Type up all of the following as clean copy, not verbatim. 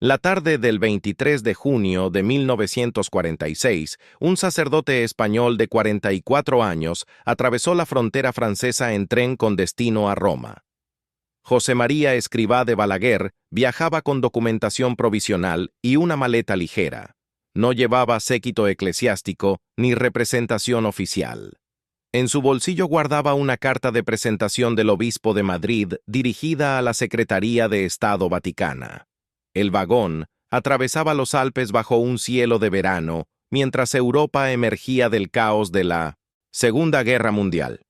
La tarde del 23 de junio de 1946, un sacerdote español de 44 años atravesó la frontera francesa en tren con destino a Roma. José María Escrivá de Balaguer viajaba con documentación provisional y una maleta ligera. No llevaba séquito eclesiástico ni representación oficial. En su bolsillo guardaba una carta de presentación del obispo de Madrid dirigida a la Secretaría de Estado Vaticana. El vagón atravesaba los Alpes bajo un cielo de verano, mientras Europa emergía del caos de la Segunda Guerra Mundial.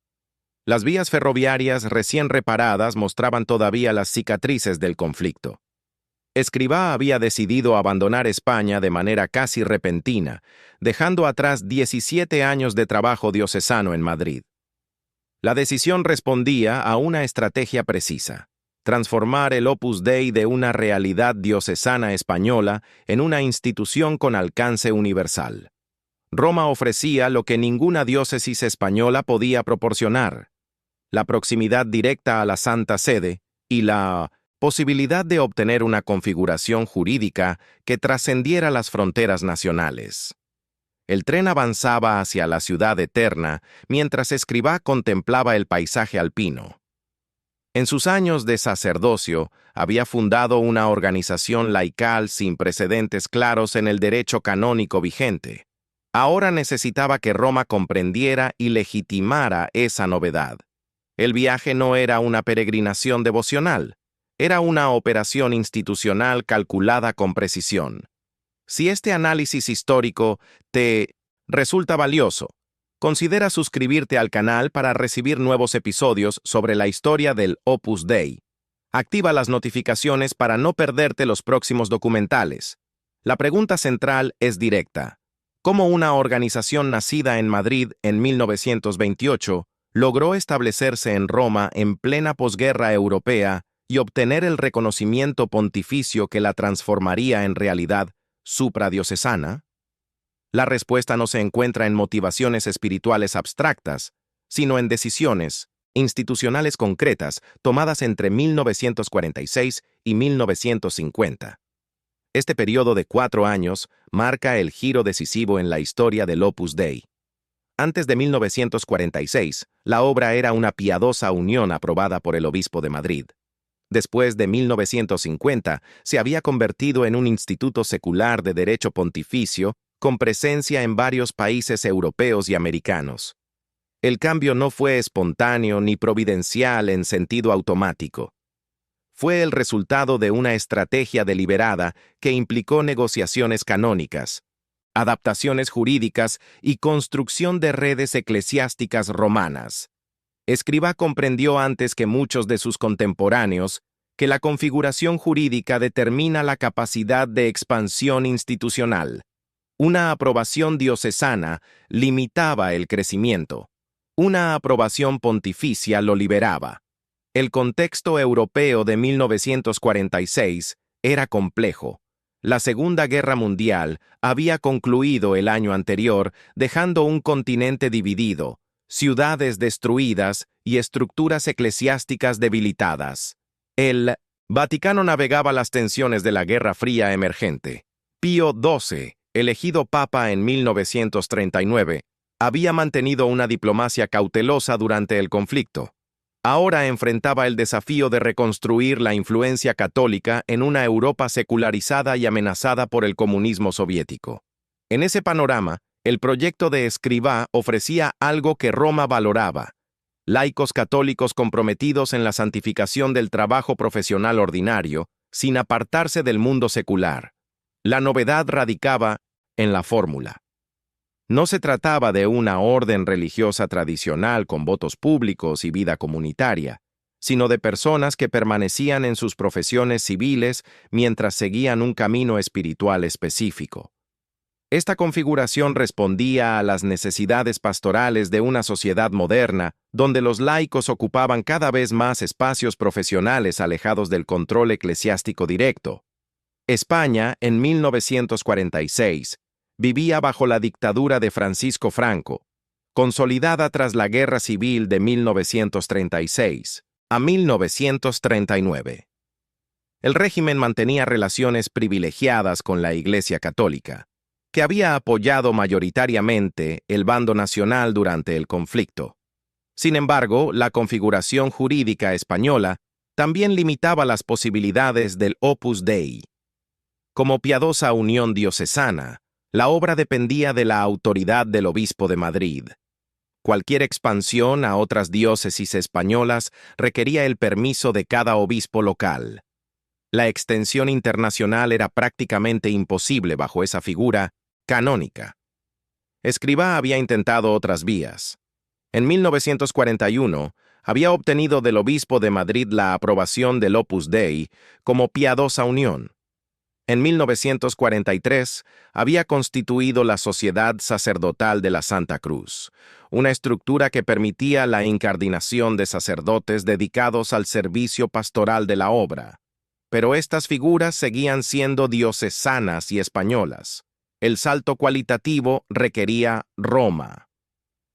Las vías ferroviarias recién reparadas mostraban todavía las cicatrices del conflicto. Escrivá había decidido abandonar España de manera casi repentina, dejando atrás 17 años de trabajo diocesano en Madrid. La decisión respondía a una estrategia precisa: transformar el Opus Dei de una realidad diocesana española en una institución con alcance universal. Roma ofrecía lo que ninguna diócesis española podía proporcionar: la proximidad directa a la Santa Sede y la posibilidad de obtener una configuración jurídica que trascendiera las fronteras nacionales. El tren avanzaba hacia la ciudad eterna mientras Escrivá contemplaba el paisaje alpino. En sus años de sacerdocio, había fundado una organización laical sin precedentes claros en el derecho canónico vigente. Ahora necesitaba que Roma comprendiera y legitimara esa novedad. El viaje no era una peregrinación devocional, era una operación institucional calculada con precisión. Si este análisis histórico te resulta valioso, considera suscribirte al canal para recibir nuevos episodios sobre la historia del Opus Dei. Activa las notificaciones para no perderte los próximos documentales. La pregunta central es directa: ¿cómo una organización nacida en Madrid en 1928 logró establecerse en Roma en plena posguerra europea y obtener el reconocimiento pontificio que la transformaría en realidad supradiocesana? La respuesta no se encuentra en motivaciones espirituales abstractas, sino en decisiones institucionales concretas tomadas entre 1946 y 1950. Este periodo de 4 años marca el giro decisivo en la historia del Opus Dei. Antes de 1946, la obra era una piadosa unión aprobada por el obispo de Madrid. Después de 1950, se había convertido en un instituto secular de derecho pontificio con presencia en varios países europeos y americanos. El cambio no fue espontáneo ni providencial en sentido automático. Fue el resultado de una estrategia deliberada que implicó negociaciones canónicas, adaptaciones jurídicas y construcción de redes eclesiásticas romanas. Escrivá comprendió antes que muchos de sus contemporáneos que la configuración jurídica determina la capacidad de expansión institucional. Una aprobación diocesana limitaba el crecimiento. Una aprobación pontificia lo liberaba. El contexto europeo de 1946 era complejo. La Segunda Guerra Mundial había concluido el año anterior, dejando un continente dividido, ciudades destruidas y estructuras eclesiásticas debilitadas. El Vaticano navegaba las tensiones de la Guerra Fría emergente. Pío XII, elegido papa en 1939, había mantenido una diplomacia cautelosa durante el conflicto. Ahora enfrentaba el desafío de reconstruir la influencia católica en una Europa secularizada y amenazada por el comunismo soviético. En ese panorama, el proyecto de Escrivá ofrecía algo que Roma valoraba: laicos católicos comprometidos en la santificación del trabajo profesional ordinario, sin apartarse del mundo secular. La novedad radicaba en la fórmula. No se trataba de una orden religiosa tradicional con votos públicos y vida comunitaria, sino de personas que permanecían en sus profesiones civiles mientras seguían un camino espiritual específico. Esta configuración respondía a las necesidades pastorales de una sociedad moderna, donde los laicos ocupaban cada vez más espacios profesionales alejados del control eclesiástico directo. España, en 1946, vivía bajo la dictadura de Francisco Franco, consolidada tras la Guerra Civil de 1936 a 1939. El régimen mantenía relaciones privilegiadas con la Iglesia Católica, que había apoyado mayoritariamente el bando nacional durante el conflicto. Sin embargo, la configuración jurídica española también limitaba las posibilidades del Opus Dei. Como piadosa unión diocesana, la obra dependía de la autoridad del obispo de Madrid. Cualquier expansión a otras diócesis españolas requería el permiso de cada obispo local. La extensión internacional era prácticamente imposible bajo esa figura canónica. Escrivá había intentado otras vías. En 1941, había obtenido del obispo de Madrid la aprobación del Opus Dei como piadosa unión. En 1943, había constituido la Sociedad Sacerdotal de la Santa Cruz, una estructura que permitía la incardinación de sacerdotes dedicados al servicio pastoral de la obra. Pero estas figuras seguían siendo diocesanas y españolas. El salto cualitativo requería Roma.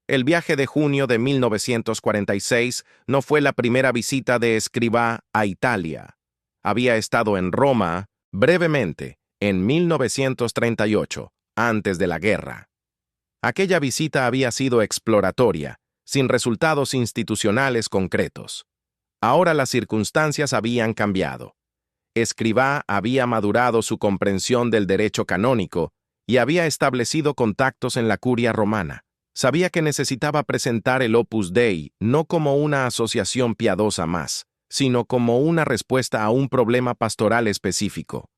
El viaje de junio de 1946 no fue la primera visita de Escrivá a Italia. Había estado en Roma brevemente en 1938, antes de la guerra. Aquella visita había sido exploratoria, sin resultados institucionales concretos. Ahora las circunstancias habían cambiado. Escrivá había madurado su comprensión del derecho canónico y había establecido contactos en la curia romana. Sabía que necesitaba presentar el Opus Dei no como una asociación piadosa más, sino como una respuesta a un problema pastoral específico.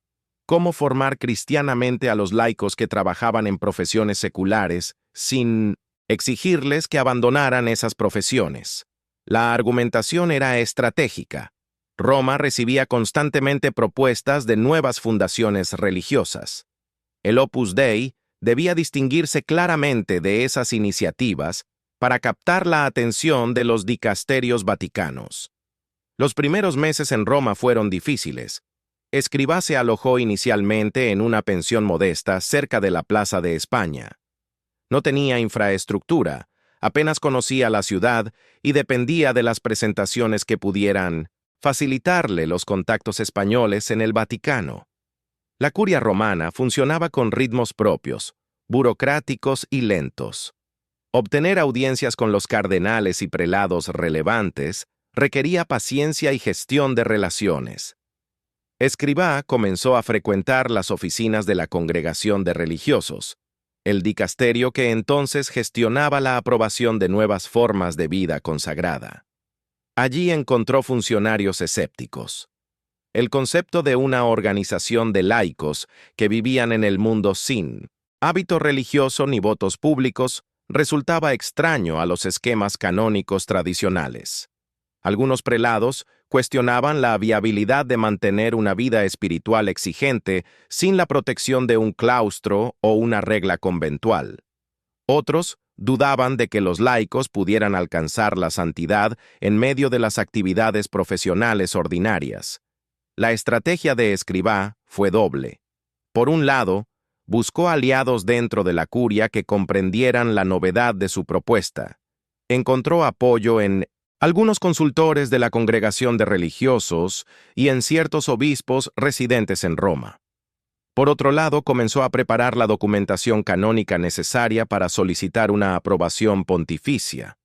Cómo formar cristianamente a los laicos que trabajaban en profesiones seculares sin exigirles que abandonaran esas profesiones. La argumentación era estratégica. Roma recibía constantemente propuestas de nuevas fundaciones religiosas. El Opus Dei debía distinguirse claramente de esas iniciativas para captar la atención de los dicasterios vaticanos. Los primeros meses en Roma fueron difíciles. Escrivá se alojó inicialmente en una pensión modesta cerca de la Plaza de España. No tenía infraestructura, apenas conocía la ciudad y dependía de las presentaciones que pudieran facilitarle los contactos españoles en el Vaticano. La curia romana funcionaba con ritmos propios, burocráticos y lentos. Obtener audiencias con los cardenales y prelados relevantes requería paciencia y gestión de relaciones. Escrivá comenzó a frecuentar las oficinas de la Congregación de Religiosos, el dicasterio que entonces gestionaba la aprobación de nuevas formas de vida consagrada. Allí encontró funcionarios escépticos. El concepto de una organización de laicos que vivían en el mundo sin hábito religioso ni votos públicos resultaba extraño a los esquemas canónicos tradicionales. Algunos prelados cuestionaban la viabilidad de mantener una vida espiritual exigente sin la protección de un claustro o una regla conventual. Otros dudaban de que los laicos pudieran alcanzar la santidad en medio de las actividades profesionales ordinarias. La estrategia de Escrivá fue doble. Por un lado, buscó aliados dentro de la curia que comprendieran la novedad de su propuesta. Encontró apoyo en algunos consultores de la Congregación de Religiosos y en ciertos obispos residentes en Roma. Por otro lado, comenzó a preparar la documentación canónica necesaria para solicitar una aprobación pontificia.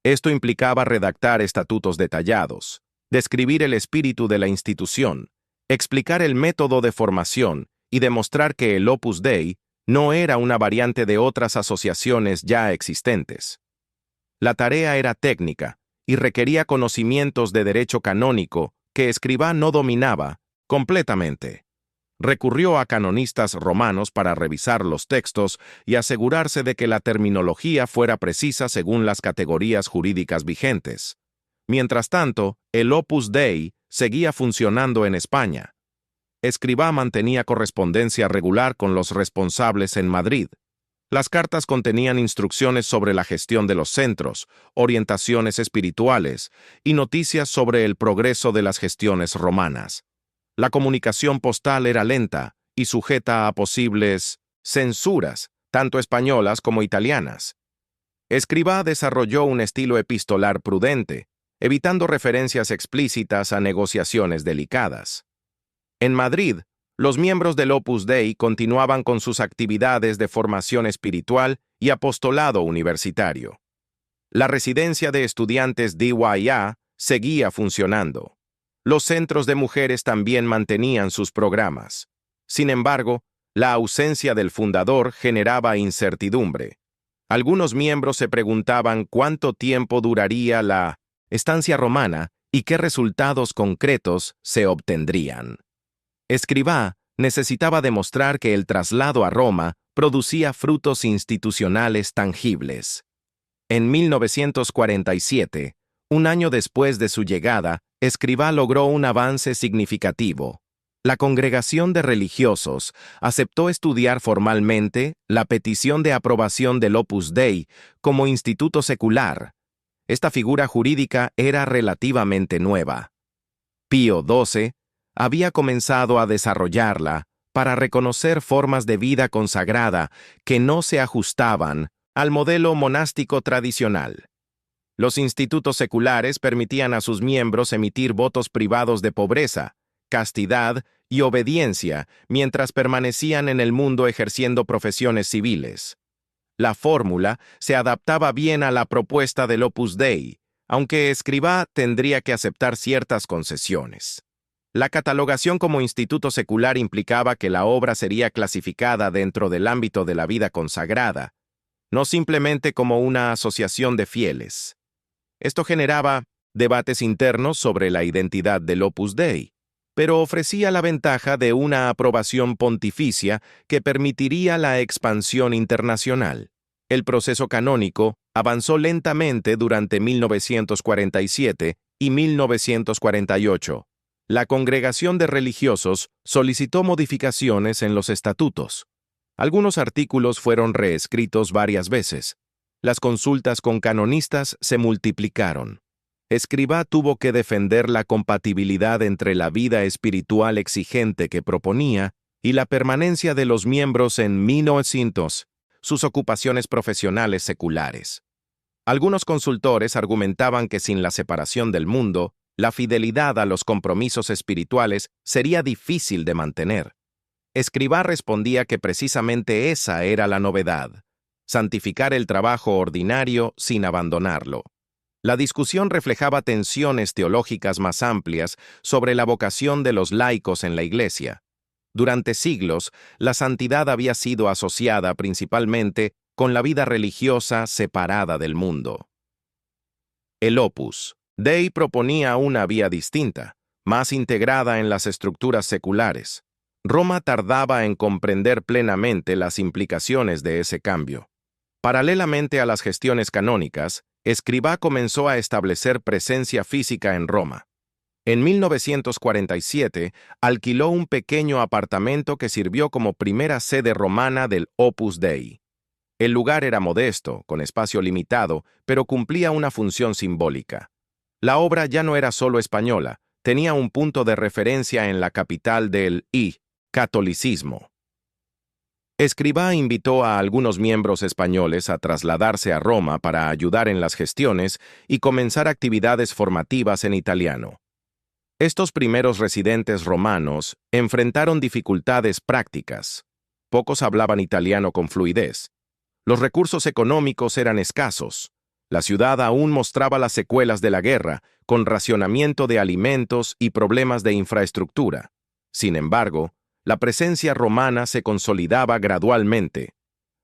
Esto implicaba redactar estatutos detallados, describir el espíritu de la institución, explicar el método de formación y demostrar que el Opus Dei no era una variante de otras asociaciones ya existentes. La tarea era técnica y requería conocimientos de derecho canónico que Escrivá no dominaba completamente. Recurrió a canonistas romanos para revisar los textos y asegurarse de que la terminología fuera precisa según las categorías jurídicas vigentes. Mientras tanto, el Opus Dei seguía funcionando en España. Escrivá mantenía correspondencia regular con los responsables en Madrid. Las cartas contenían instrucciones sobre la gestión de los centros, orientaciones espirituales y noticias sobre el progreso de las gestiones romanas. La comunicación postal era lenta y sujeta a posibles censuras, tanto españolas como italianas. Escrivá desarrolló un estilo epistolar prudente, evitando referencias explícitas a negociaciones delicadas. En Madrid, los miembros del Opus Dei continuaban con sus actividades de formación espiritual y apostolado universitario. La residencia de estudiantes DYA seguía funcionando. Los centros de mujeres también mantenían sus programas. Sin embargo, la ausencia del fundador generaba incertidumbre. Algunos miembros se preguntaban cuánto tiempo duraría la estancia romana y qué resultados concretos se obtendrían. Escrivá necesitaba demostrar que el traslado a Roma producía frutos institucionales tangibles. En 1947, un año después de su llegada, Escrivá logró un avance significativo. La congregación de religiosos aceptó estudiar formalmente la petición de aprobación del Opus Dei como instituto secular. Esta figura jurídica era relativamente nueva. Pío XII había comenzado a desarrollarla para reconocer formas de vida consagrada que no se ajustaban al modelo monástico tradicional. Los institutos seculares permitían a sus miembros emitir votos privados de pobreza, castidad y obediencia mientras permanecían en el mundo ejerciendo profesiones civiles. La fórmula se adaptaba bien a la propuesta del Opus Dei, aunque Escrivá tendría que aceptar ciertas concesiones. La catalogación como instituto secular implicaba que la obra sería clasificada dentro del ámbito de la vida consagrada, no simplemente como una asociación de fieles. Esto generaba debates internos sobre la identidad del Opus Dei, pero ofrecía la ventaja de una aprobación pontificia que permitiría la expansión internacional. El proceso canónico avanzó lentamente durante 1947 y 1948. La congregación de religiosos solicitó modificaciones en los estatutos. Algunos artículos fueron reescritos varias veces. Las consultas con canonistas se multiplicaron. Escrivá tuvo que defender la compatibilidad entre la vida espiritual exigente que proponía y la permanencia de los miembros en 1900, sus ocupaciones profesionales seculares. Algunos consultores argumentaban que sin la separación del mundo, la fidelidad a los compromisos espirituales sería difícil de mantener. Escrivá respondía que precisamente esa era la novedad: santificar el trabajo ordinario sin abandonarlo. La discusión reflejaba tensiones teológicas más amplias sobre la vocación de los laicos en la Iglesia. Durante siglos, la santidad había sido asociada principalmente con la vida religiosa separada del mundo. El Opus Dei proponía una vía distinta, más integrada en las estructuras seculares. Roma tardaba en comprender plenamente las implicaciones de ese cambio. Paralelamente a las gestiones canónicas, Escrivá comenzó a establecer presencia física en Roma. En 1947, alquiló un pequeño apartamento que sirvió como primera sede romana del Opus Dei. El lugar era modesto, con espacio limitado, pero cumplía una función simbólica. La obra ya no era solo española, tenía un punto de referencia en la capital del catolicismo. Escrivá invitó a algunos miembros españoles a trasladarse a Roma para ayudar en las gestiones y comenzar actividades formativas en italiano. Estos primeros residentes romanos enfrentaron dificultades prácticas. Pocos hablaban italiano con fluidez. Los recursos económicos eran escasos. La ciudad aún mostraba las secuelas de la guerra, con racionamiento de alimentos y problemas de infraestructura. Sin embargo, la presencia romana se consolidaba gradualmente.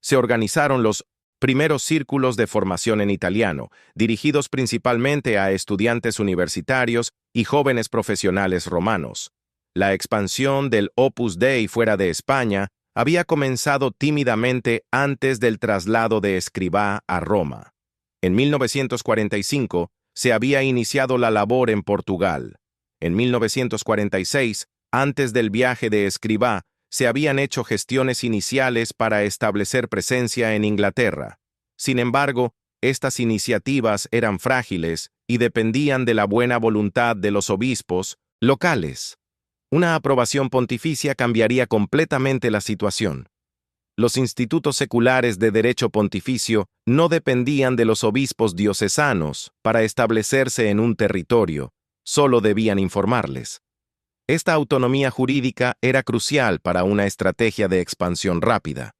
Se organizaron los primeros círculos de formación en italiano, dirigidos principalmente a estudiantes universitarios y jóvenes profesionales romanos. La expansión del Opus Dei fuera de España había comenzado tímidamente antes del traslado de Escrivá a Roma. En 1945 se había iniciado la labor en Portugal. En 1946, antes del viaje de Escrivá, se habían hecho gestiones iniciales para establecer presencia en Inglaterra. Sin embargo, estas iniciativas eran frágiles y dependían de la buena voluntad de los obispos locales. Una aprobación pontificia cambiaría completamente la situación. Los institutos seculares de derecho pontificio no dependían de los obispos diocesanos para establecerse en un territorio, solo debían informarles. Esta autonomía jurídica era crucial para una estrategia de expansión rápida.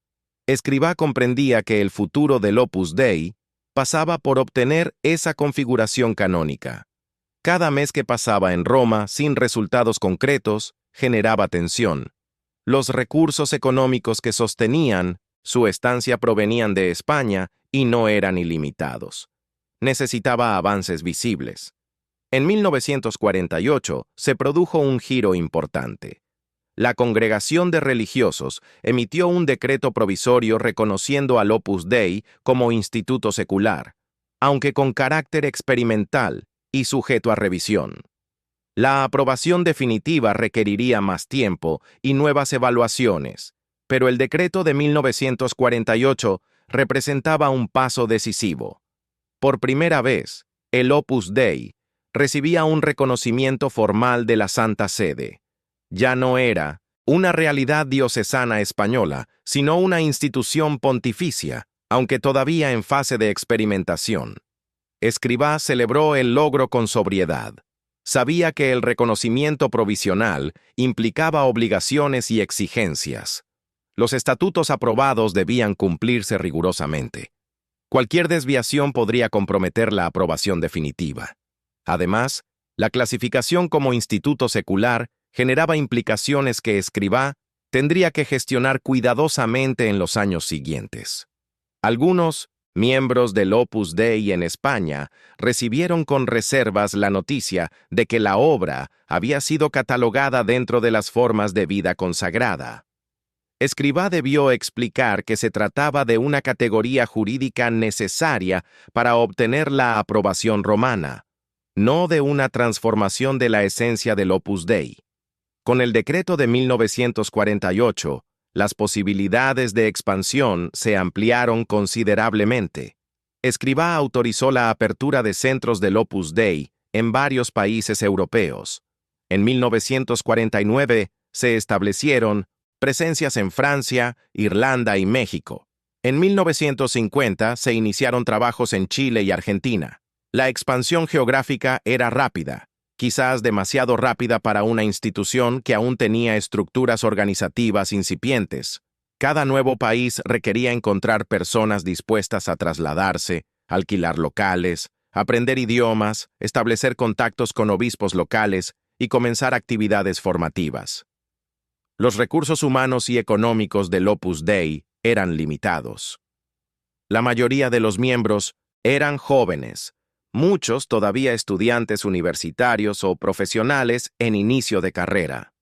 Escribá comprendía que el futuro del Opus Dei pasaba por obtener esa configuración canónica. Cada mes que pasaba en Roma sin resultados concretos generaba tensión. Los recursos económicos que sostenían su estancia provenían de España y no eran ilimitados. Necesitaba avances visibles. En 1948 se produjo un giro importante. La Congregación de Religiosos emitió un decreto provisorio reconociendo al Opus Dei como instituto secular, aunque con carácter experimental y sujeto a revisión. La aprobación definitiva requeriría más tiempo y nuevas evaluaciones, pero el decreto de 1948 representaba un paso decisivo. Por primera vez, el Opus Dei recibía un reconocimiento formal de la Santa Sede. Ya no era una realidad diocesana española, sino una institución pontificia, aunque todavía en fase de experimentación. Escribá celebró el logro con sobriedad. Sabía que el reconocimiento provisional implicaba obligaciones y exigencias. Los estatutos aprobados debían cumplirse rigurosamente. Cualquier desviación podría comprometer la aprobación definitiva. Además, la clasificación como instituto secular generaba implicaciones que Escribá tendría que gestionar cuidadosamente en los años siguientes. Algunos miembros del Opus Dei en España recibieron con reservas la noticia de que la obra había sido catalogada dentro de las formas de vida consagrada. Escribá debió explicar que se trataba de una categoría jurídica necesaria para obtener la aprobación romana, no de una transformación de la esencia del Opus Dei. Con el decreto de 1948, las posibilidades de expansión se ampliaron considerablemente. Escribá autorizó la apertura de centros del Opus Dei en varios países europeos. En 1949 se establecieron presencias en Francia, Irlanda y México. En 1950 se iniciaron trabajos en Chile y Argentina. La expansión geográfica era rápida, quizás demasiado rápida para una institución que aún tenía estructuras organizativas incipientes. Cada nuevo país requería encontrar personas dispuestas a trasladarse, alquilar locales, aprender idiomas, establecer contactos con obispos locales y comenzar actividades formativas. Los recursos humanos y económicos del Opus Dei eran limitados. La mayoría de los miembros eran jóvenes, muchos todavía estudiantes universitarios o profesionales en inicio de carrera.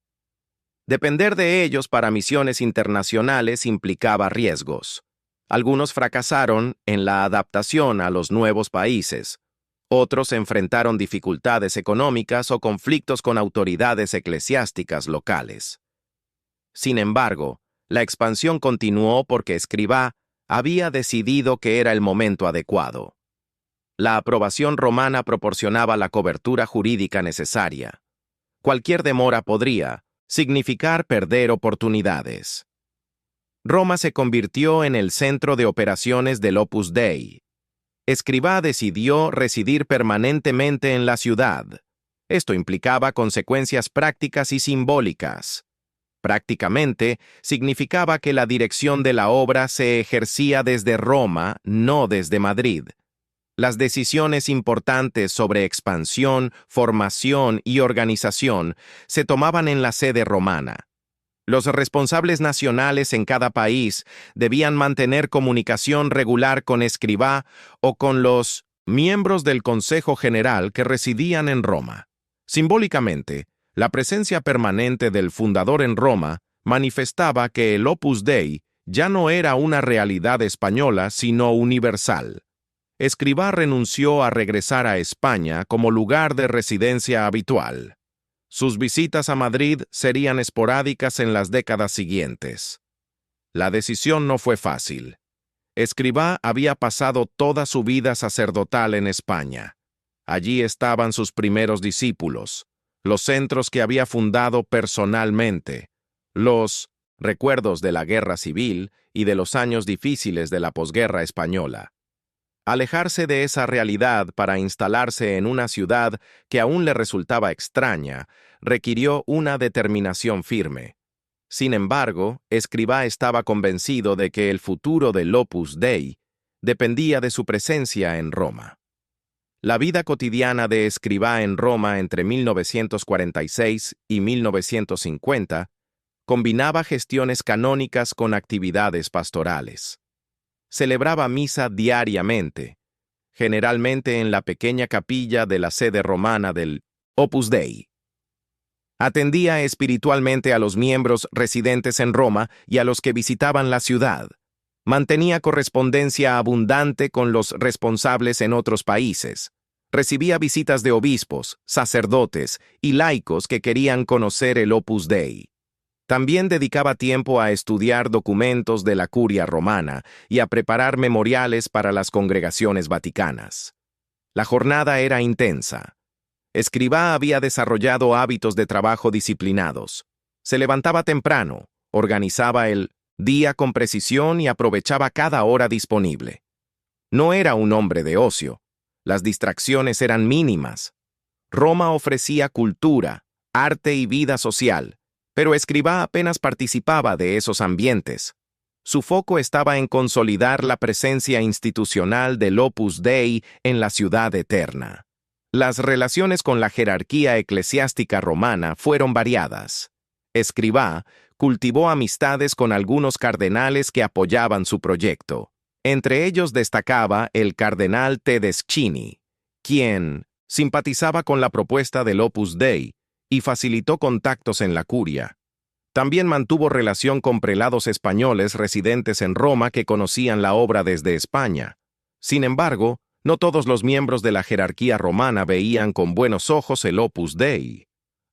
Depender de ellos para misiones internacionales implicaba riesgos. Algunos fracasaron en la adaptación a los nuevos países. Otros enfrentaron dificultades económicas o conflictos con autoridades eclesiásticas locales. Sin embargo, la expansión continuó porque Escribá había decidido que era el momento adecuado. La aprobación romana proporcionaba la cobertura jurídica necesaria. Cualquier demora podría significar perder oportunidades. Roma se convirtió en el centro de operaciones del Opus Dei. Escribá decidió residir permanentemente en la ciudad. Esto implicaba consecuencias prácticas y simbólicas. Prácticamente, significaba que la dirección de la obra se ejercía desde Roma, no desde Madrid. Las decisiones importantes sobre expansión, formación y organización se tomaban en la sede romana. Los responsables nacionales en cada país debían mantener comunicación regular con Escribá o con los miembros del Consejo General que residían en Roma. Simbólicamente, la presencia permanente del fundador en Roma manifestaba que el Opus Dei ya no era una realidad española, sino universal. Escribá renunció a regresar a España como lugar de residencia habitual. Sus visitas a Madrid serían esporádicas en las décadas siguientes. La decisión no fue fácil. Escribá había pasado toda su vida sacerdotal en España. Allí estaban sus primeros discípulos, los centros que había fundado personalmente, los recuerdos de la guerra civil y de los años difíciles de la posguerra española. Alejarse de esa realidad para instalarse en una ciudad que aún le resultaba extraña requirió una determinación firme. Sin embargo, Escrivá estaba convencido de que el futuro del Opus Dei dependía de su presencia en Roma. La vida cotidiana de Escrivá en Roma entre 1946 y 1950 combinaba gestiones canónicas con actividades pastorales. Celebraba misa diariamente, generalmente en la pequeña capilla de la sede romana del Opus Dei. Atendía espiritualmente a los miembros residentes en Roma y a los que visitaban la ciudad. Mantenía correspondencia abundante con los responsables en otros países. Recibía visitas de obispos, sacerdotes y laicos que querían conocer el Opus Dei. También dedicaba tiempo a estudiar documentos de la Curia romana y a preparar memoriales para las congregaciones vaticanas. La jornada era intensa. Escrivá había desarrollado hábitos de trabajo disciplinados. Se levantaba temprano, organizaba el día con precisión y aprovechaba cada hora disponible. No era un hombre de ocio. Las distracciones eran mínimas. Roma ofrecía cultura, arte y vida social, pero Escrivá apenas participaba de esos ambientes. Su foco estaba en consolidar la presencia institucional del Opus Dei en la ciudad eterna. Las relaciones con la jerarquía eclesiástica romana fueron variadas. Escrivá cultivó amistades con algunos cardenales que apoyaban su proyecto. Entre ellos destacaba el cardenal Tedeschini, quien simpatizaba con la propuesta del Opus Dei y facilitó contactos en la curia. También mantuvo relación con prelados españoles residentes en Roma que conocían la obra desde España. Sin embargo, no todos los miembros de la jerarquía romana veían con buenos ojos el Opus Dei.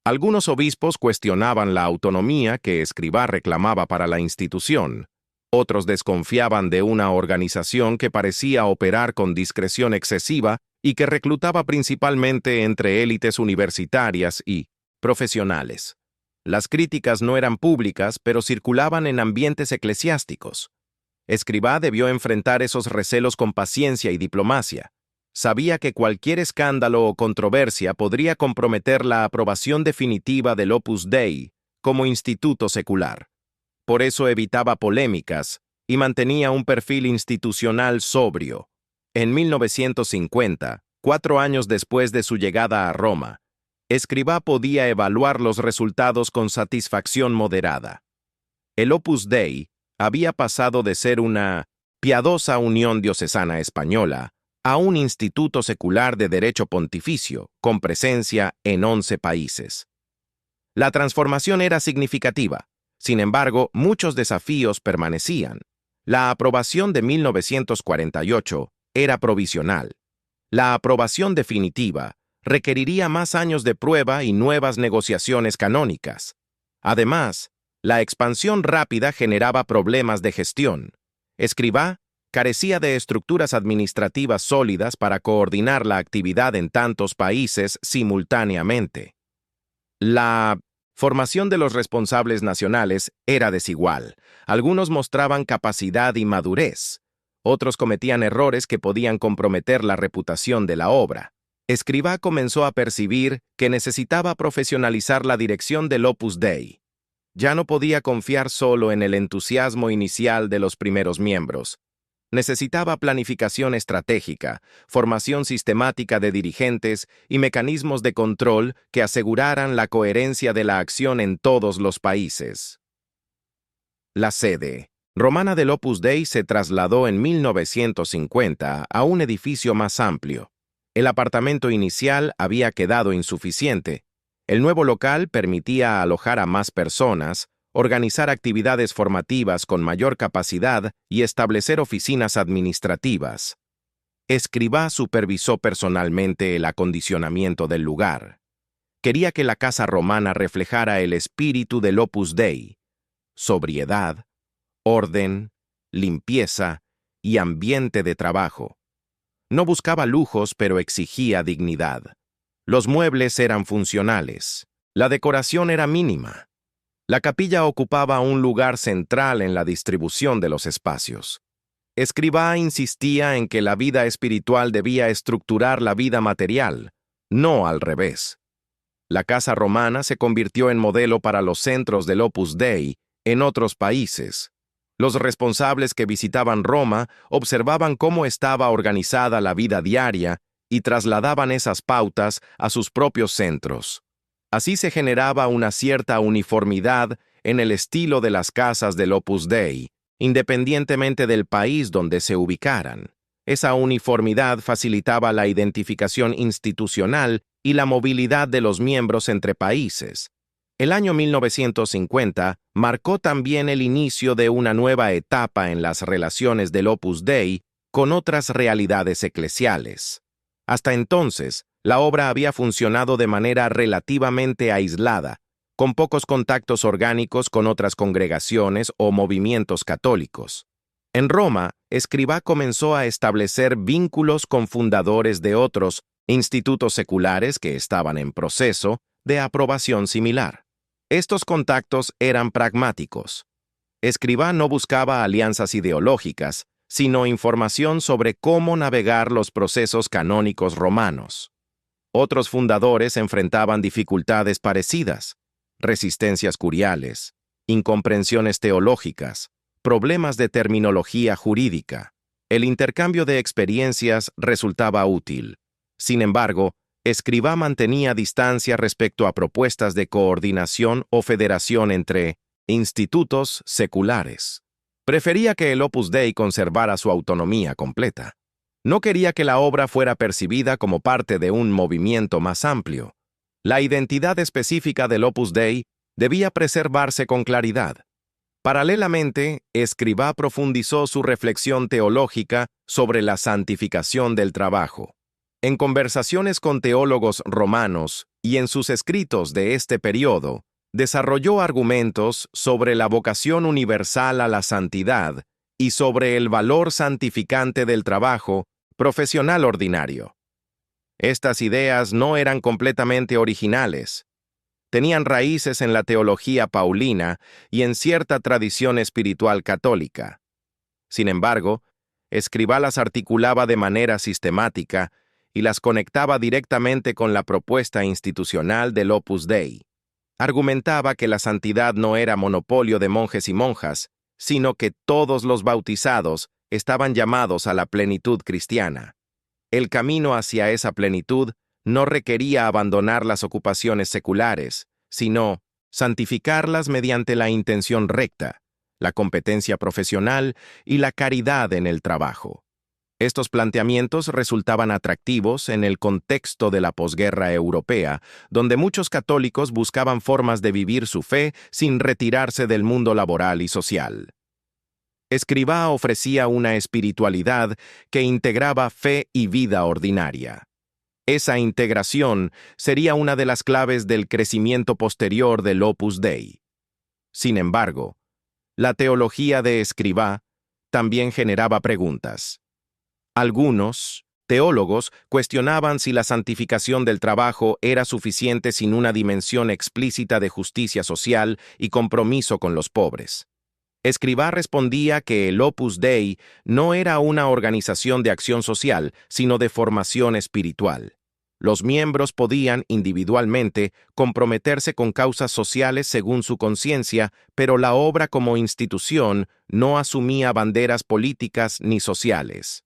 Algunos obispos cuestionaban la autonomía que Escrivá reclamaba para la institución. Otros desconfiaban de una organización que parecía operar con discreción excesiva y que reclutaba principalmente entre élites universitarias y profesionales. Las críticas no eran públicas, pero circulaban en ambientes eclesiásticos. Escrivá debió enfrentar esos recelos con paciencia y diplomacia. Sabía que cualquier escándalo o controversia podría comprometer la aprobación definitiva del Opus Dei como instituto secular. Por eso evitaba polémicas y mantenía un perfil institucional sobrio. En 1950, 4 años después de su llegada a Roma, Escrivá podía evaluar los resultados con satisfacción moderada. El Opus Dei había pasado de ser una piadosa unión diocesana española a un instituto secular de derecho pontificio, con presencia en 11 países. La transformación era significativa. Sin embargo, muchos desafíos permanecían. La aprobación de 1948 era provisional. La aprobación definitiva requeriría más años de prueba y nuevas negociaciones canónicas. Además, la expansión rápida generaba problemas de gestión. Escrivá carecía de estructuras administrativas sólidas para coordinar la actividad en tantos países simultáneamente. La formación de los responsables nacionales era desigual. Algunos mostraban capacidad y madurez. Otros cometían errores que podían comprometer la reputación de la obra. Escrivá comenzó a percibir que necesitaba profesionalizar la dirección del Opus Dei. Ya no podía confiar solo en el entusiasmo inicial de los primeros miembros. Necesitaba planificación estratégica, formación sistemática de dirigentes y mecanismos de control que aseguraran la coherencia de la acción en todos los países. La sede romana del Opus Dei se trasladó en 1950 a un edificio más amplio. El apartamento inicial había quedado insuficiente. El nuevo local permitía alojar a más personas, organizar actividades formativas con mayor capacidad y establecer oficinas administrativas. Escrivá supervisó personalmente el acondicionamiento del lugar. Quería que la casa romana reflejara el espíritu del Opus Dei: sobriedad, orden, limpieza y ambiente de trabajo. No buscaba lujos, pero exigía dignidad. Los muebles eran funcionales. La decoración era mínima. La capilla ocupaba un lugar central en la distribución de los espacios. Escrivá insistía en que la vida espiritual debía estructurar la vida material, no al revés. La Casa Romana se convirtió en modelo para los centros del Opus Dei en otros países. Los responsables que visitaban Roma observaban cómo estaba organizada la vida diaria y trasladaban esas pautas a sus propios centros. Así se generaba una cierta uniformidad en el estilo de las casas del Opus Dei, independientemente del país donde se ubicaran. Esa uniformidad facilitaba la identificación institucional y la movilidad de los miembros entre países. El año 1950 marcó también el inicio de una nueva etapa en las relaciones del Opus Dei con otras realidades eclesiales. Hasta entonces, la obra había funcionado de manera relativamente aislada, con pocos contactos orgánicos con otras congregaciones o movimientos católicos. En Roma, Escrivá comenzó a establecer vínculos con fundadores de otros institutos seculares que estaban en proceso de aprobación similar. Estos contactos eran pragmáticos. Escrivá no buscaba alianzas ideológicas, sino información sobre cómo navegar los procesos canónicos romanos. Otros fundadores enfrentaban dificultades parecidas: resistencias curiales, incomprensiones teológicas, problemas de terminología jurídica. El intercambio de experiencias resultaba útil. Sin embargo, Escrivá mantenía distancia respecto a propuestas de coordinación o federación entre institutos seculares. Prefería que el Opus Dei conservara su autonomía completa. No quería que la obra fuera percibida como parte de un movimiento más amplio. La identidad específica del Opus Dei debía preservarse con claridad. Paralelamente, Escrivá profundizó su reflexión teológica sobre la santificación del trabajo. En conversaciones con teólogos romanos y en sus escritos de este periodo, desarrolló argumentos sobre la vocación universal a la santidad y sobre el valor santificante del trabajo profesional ordinario. Estas ideas no eran completamente originales. Tenían raíces en la teología paulina y en cierta tradición espiritual católica. Sin embargo, Escrivá las articulaba de manera sistemática y las conectaba directamente con la propuesta institucional del Opus Dei. Argumentaba que la santidad no era monopolio de monjes y monjas, sino que todos los bautizados estaban llamados a la plenitud cristiana. El camino hacia esa plenitud no requería abandonar las ocupaciones seculares, sino santificarlas mediante la intención recta, la competencia profesional y la caridad en el trabajo. Estos planteamientos resultaban atractivos en el contexto de la posguerra europea, donde muchos católicos buscaban formas de vivir su fe sin retirarse del mundo laboral y social. Escrivá ofrecía una espiritualidad que integraba fe y vida ordinaria. Esa integración sería una de las claves del crecimiento posterior del Opus Dei. Sin embargo, la teología de Escrivá también generaba preguntas. Algunos teólogos cuestionaban si la santificación del trabajo era suficiente sin una dimensión explícita de justicia social y compromiso con los pobres. Escrivá respondía que el Opus Dei no era una organización de acción social, sino de formación espiritual. Los miembros podían, individualmente, comprometerse con causas sociales según su conciencia, pero la obra como institución no asumía banderas políticas ni sociales.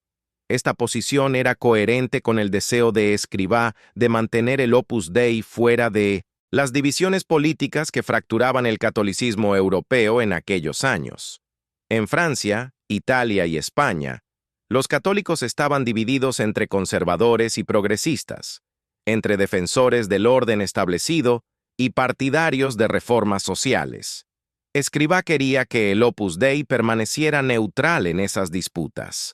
Esta posición era coherente con el deseo de Escrivá de mantener el Opus Dei fuera de las divisiones políticas que fracturaban el catolicismo europeo en aquellos años. En Francia, Italia y España, los católicos estaban divididos entre conservadores y progresistas, entre defensores del orden establecido y partidarios de reformas sociales. Escrivá quería que el Opus Dei permaneciera neutral en esas disputas.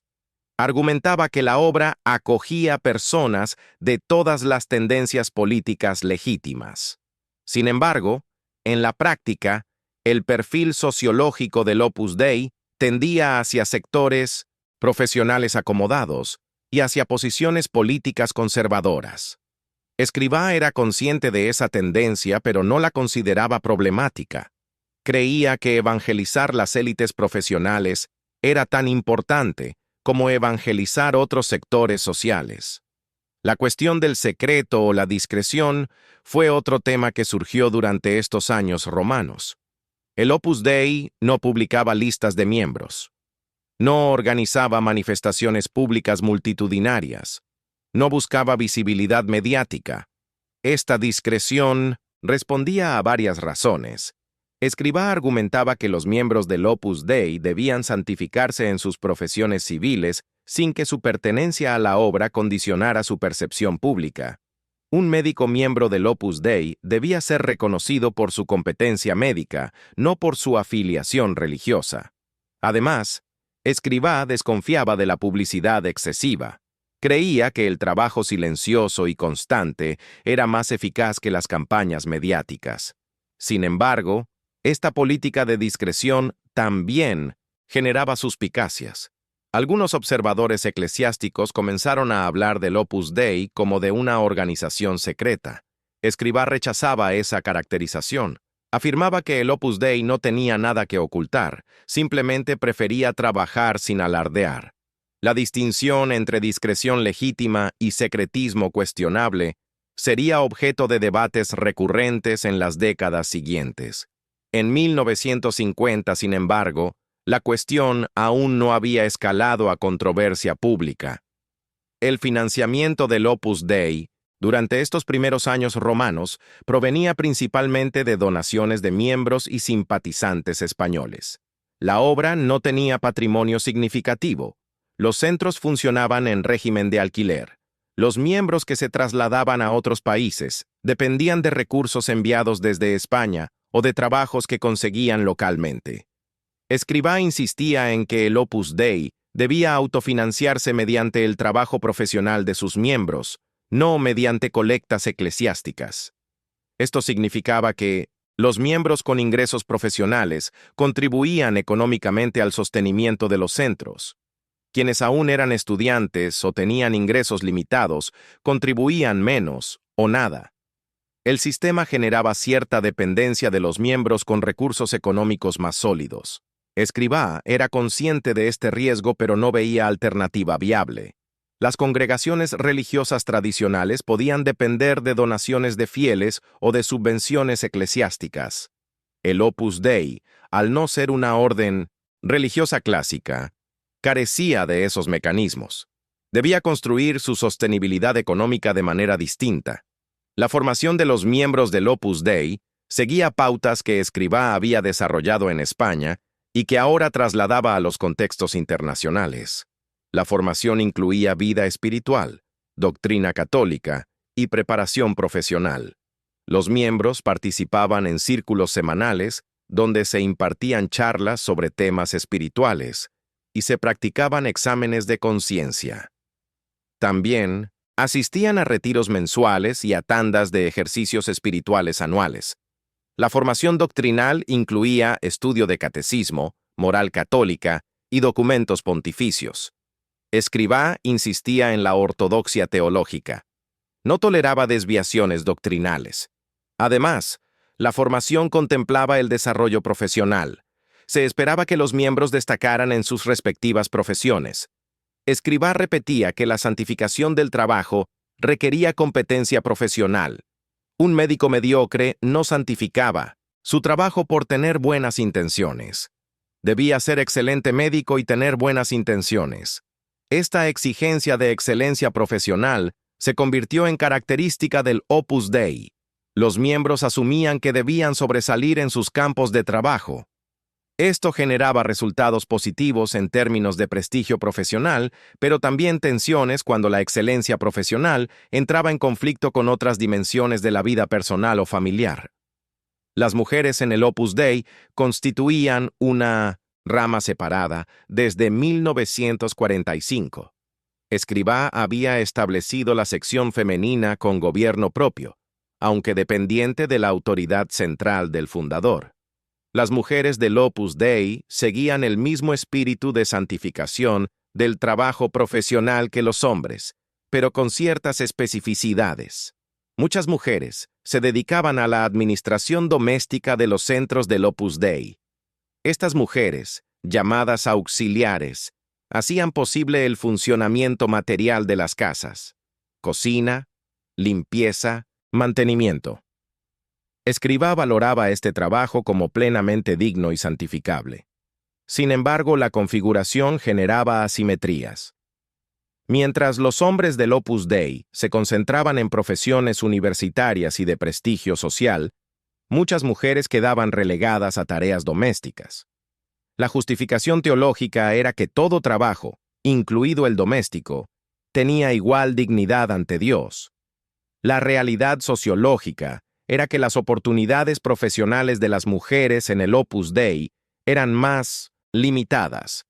Argumentaba que la obra acogía personas de todas las tendencias políticas legítimas. Sin embargo, en la práctica, el perfil sociológico del Opus Dei tendía hacia sectores profesionales acomodados y hacia posiciones políticas conservadoras. Escrivá era consciente de esa tendencia, pero no la consideraba problemática. Creía que evangelizar las élites profesionales era tan importante como evangelizar otros sectores sociales. La cuestión del secreto o la discreción fue otro tema que surgió durante estos años romanos. El Opus Dei no publicaba listas de miembros, no organizaba manifestaciones públicas multitudinarias, no buscaba visibilidad mediática. Esta discreción respondía a varias razones. Escribá argumentaba que los miembros del Opus Dei debían santificarse en sus profesiones civiles sin que su pertenencia a la obra condicionara su percepción pública. Un médico miembro del Opus Dei debía ser reconocido por su competencia médica, no por su afiliación religiosa. Además, Escribá desconfiaba de la publicidad excesiva. Creía que el trabajo silencioso y constante era más eficaz que las campañas mediáticas. Sin embargo, esta política de discreción también generaba suspicacias. Algunos observadores eclesiásticos comenzaron a hablar del Opus Dei como de una organización secreta. Escribá rechazaba esa caracterización. Afirmaba que el Opus Dei no tenía nada que ocultar, simplemente prefería trabajar sin alardear. La distinción entre discreción legítima y secretismo cuestionable sería objeto de debates recurrentes en las décadas siguientes. En 1950, sin embargo, la cuestión aún no había escalado a controversia pública. El financiamiento del Opus Dei, durante estos primeros años romanos, provenía principalmente de donaciones de miembros y simpatizantes españoles. La obra no tenía patrimonio significativo. Los centros funcionaban en régimen de alquiler. Los miembros que se trasladaban a otros países dependían de recursos enviados desde España o de trabajos que conseguían localmente. Escribá insistía en que el Opus Dei debía autofinanciarse mediante el trabajo profesional de sus miembros, no mediante colectas eclesiásticas. Esto significaba que los miembros con ingresos profesionales contribuían económicamente al sostenimiento de los centros. Quienes aún eran estudiantes o tenían ingresos limitados contribuían menos o nada. El sistema generaba cierta dependencia de los miembros con recursos económicos más sólidos. Escribá era consciente de este riesgo, pero no veía alternativa viable. Las congregaciones religiosas tradicionales podían depender de donaciones de fieles o de subvenciones eclesiásticas. El Opus Dei, al no ser una orden religiosa clásica, carecía de esos mecanismos. Debía construir su sostenibilidad económica de manera distinta. La formación de los miembros del Opus Dei seguía pautas que Escribá había desarrollado en España y que ahora trasladaba a los contextos internacionales. La formación incluía vida espiritual, doctrina católica y preparación profesional. Los miembros participaban en círculos semanales donde se impartían charlas sobre temas espirituales y se practicaban exámenes de conciencia. También asistían a retiros mensuales y a tandas de ejercicios espirituales anuales. La formación doctrinal incluía estudio de catecismo, moral católica y documentos pontificios. Escribá insistía en la ortodoxia teológica. No toleraba desviaciones doctrinales. Además, la formación contemplaba el desarrollo profesional. Se esperaba que los miembros destacaran en sus respectivas profesiones. Escribá repetía que la santificación del trabajo requería competencia profesional. Un médico mediocre no santificaba su trabajo por tener buenas intenciones. Debía ser excelente médico y tener buenas intenciones. Esta exigencia de excelencia profesional se convirtió en característica del Opus Dei. Los miembros asumían que debían sobresalir en sus campos de trabajo. Esto generaba resultados positivos en términos de prestigio profesional, pero también tensiones cuando la excelencia profesional entraba en conflicto con otras dimensiones de la vida personal o familiar. Las mujeres en el Opus Dei constituían una rama separada desde 1945. Escribá había establecido la sección femenina con gobierno propio, aunque dependiente de la autoridad central del fundador. Las mujeres del Opus Dei seguían el mismo espíritu de santificación del trabajo profesional que los hombres, pero con ciertas especificidades. Muchas mujeres se dedicaban a la administración doméstica de los centros del Opus Dei. Estas mujeres, llamadas auxiliares, hacían posible el funcionamiento material de las casas. cocina, limpieza, mantenimiento. Escribá valoraba este trabajo como plenamente digno y santificable. Sin embargo, la configuración generaba asimetrías. Mientras los hombres del Opus Dei se concentraban en profesiones universitarias y de prestigio social, muchas mujeres quedaban relegadas a tareas domésticas. La justificación teológica era que todo trabajo, incluido el doméstico, tenía igual dignidad ante Dios. La realidad sociológica era que las oportunidades profesionales de las mujeres en el Opus Dei eran más limitadas.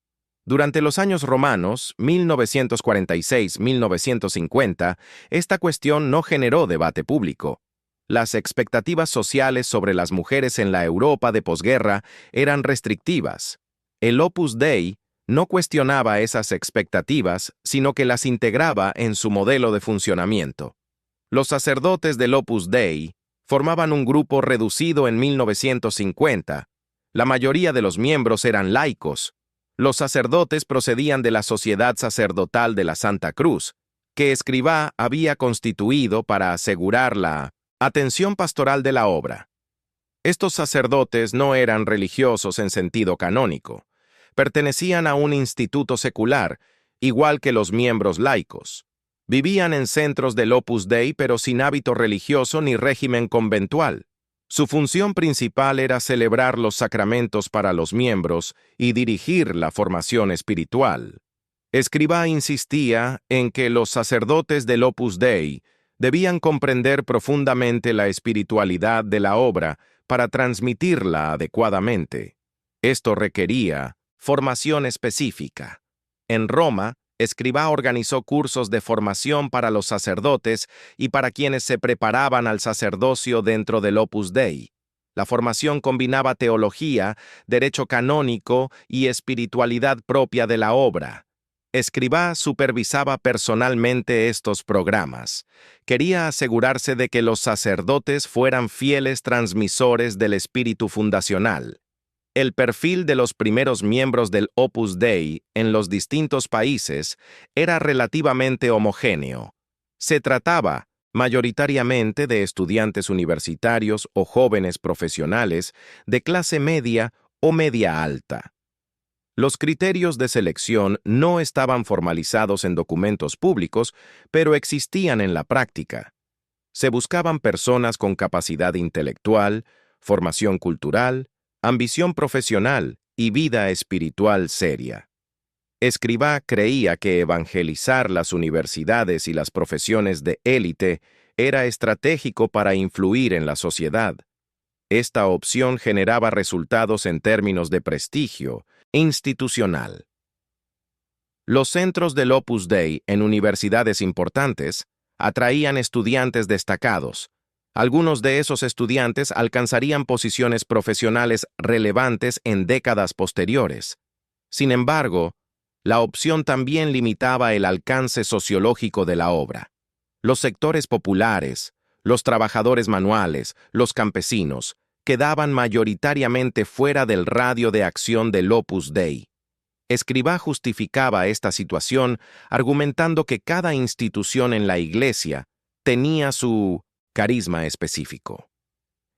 Durante los años romanos, 1946-1950, esta cuestión no generó debate público. Las expectativas sociales sobre las mujeres en la Europa de posguerra eran restrictivas. El Opus Dei no cuestionaba esas expectativas, sino que las integraba en su modelo de funcionamiento. Los sacerdotes del Opus Dei formaban un grupo reducido en 1950. La mayoría de los miembros eran laicos. Los sacerdotes procedían de la Sociedad Sacerdotal de la Santa Cruz, que Escribá había constituido para asegurar la atención pastoral de la obra. Estos sacerdotes no eran religiosos en sentido canónico. Pertenecían a un instituto secular, igual que los miembros laicos. Vivían en centros del Opus Dei, pero sin hábito religioso ni régimen conventual. Su función principal era celebrar los sacramentos para los miembros y dirigir la formación espiritual. Escribá insistía en que los sacerdotes del Opus Dei debían comprender profundamente la espiritualidad de la obra para transmitirla adecuadamente. Esto requería formación específica. En Roma, Escribá organizó cursos de formación para los sacerdotes y para quienes se preparaban al sacerdocio dentro del Opus Dei. La formación combinaba teología, derecho canónico y espiritualidad propia de la obra. Escribá supervisaba personalmente estos programas. Quería asegurarse de que los sacerdotes fueran fieles transmisores del espíritu fundacional. El perfil de los primeros miembros del Opus Dei en los distintos países era relativamente homogéneo. Se trataba mayoritariamente de estudiantes universitarios o jóvenes profesionales de clase media o media alta. Los criterios de selección no estaban formalizados en documentos públicos, pero existían en la práctica. Se buscaban personas con capacidad intelectual, formación cultural, ambición profesional y vida espiritual seria. Escribá creía que evangelizar las universidades y las profesiones de élite era estratégico para influir en la sociedad. Esta opción generaba resultados en términos de prestigio institucional. Los centros del Opus Dei en universidades importantes atraían estudiantes destacados. Algunos de esos estudiantes alcanzarían posiciones profesionales relevantes en décadas posteriores. Sin embargo, la opción también limitaba el alcance sociológico de la obra. Los sectores populares, los trabajadores manuales, los campesinos, quedaban mayoritariamente fuera del radio de acción del Opus Dei. Escribá justificaba esta situación argumentando que cada institución en la Iglesia tenía su carisma específico.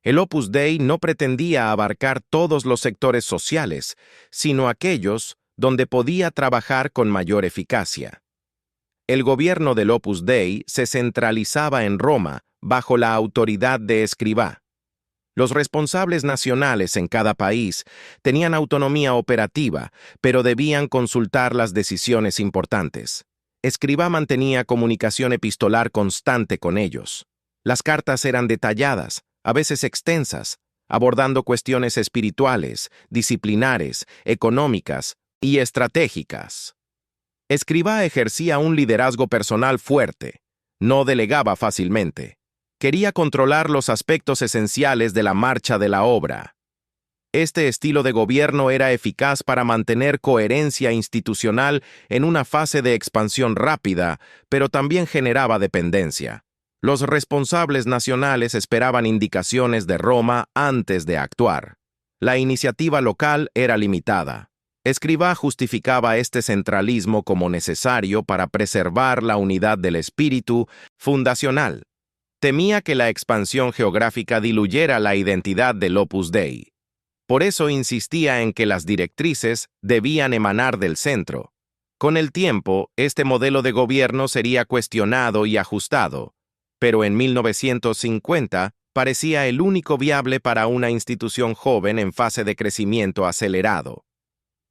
El Opus Dei no pretendía abarcar todos los sectores sociales, sino aquellos donde podía trabajar con mayor eficacia. El gobierno del Opus Dei se centralizaba en Roma bajo la autoridad de Escribá. Los responsables nacionales en cada país tenían autonomía operativa, pero debían consultar las decisiones importantes. Escribá mantenía comunicación epistolar constante con ellos. Las cartas eran detalladas, a veces extensas, abordando cuestiones espirituales, disciplinares, económicas y estratégicas. Escribá ejercía un liderazgo personal fuerte, no delegaba fácilmente. Quería controlar los aspectos esenciales de la marcha de la obra. Este estilo de gobierno era eficaz para mantener coherencia institucional en una fase de expansión rápida, pero también generaba dependencia. Los responsables nacionales esperaban indicaciones de Roma antes de actuar. La iniciativa local era limitada. Escrivá justificaba este centralismo como necesario para preservar la unidad del espíritu fundacional. Temía que la expansión geográfica diluyera la identidad del Opus Dei. Por eso insistía en que las directrices debían emanar del centro. Con el tiempo, este modelo de gobierno sería cuestionado y ajustado, pero en 1950 parecía el único viable para una institución joven en fase de crecimiento acelerado.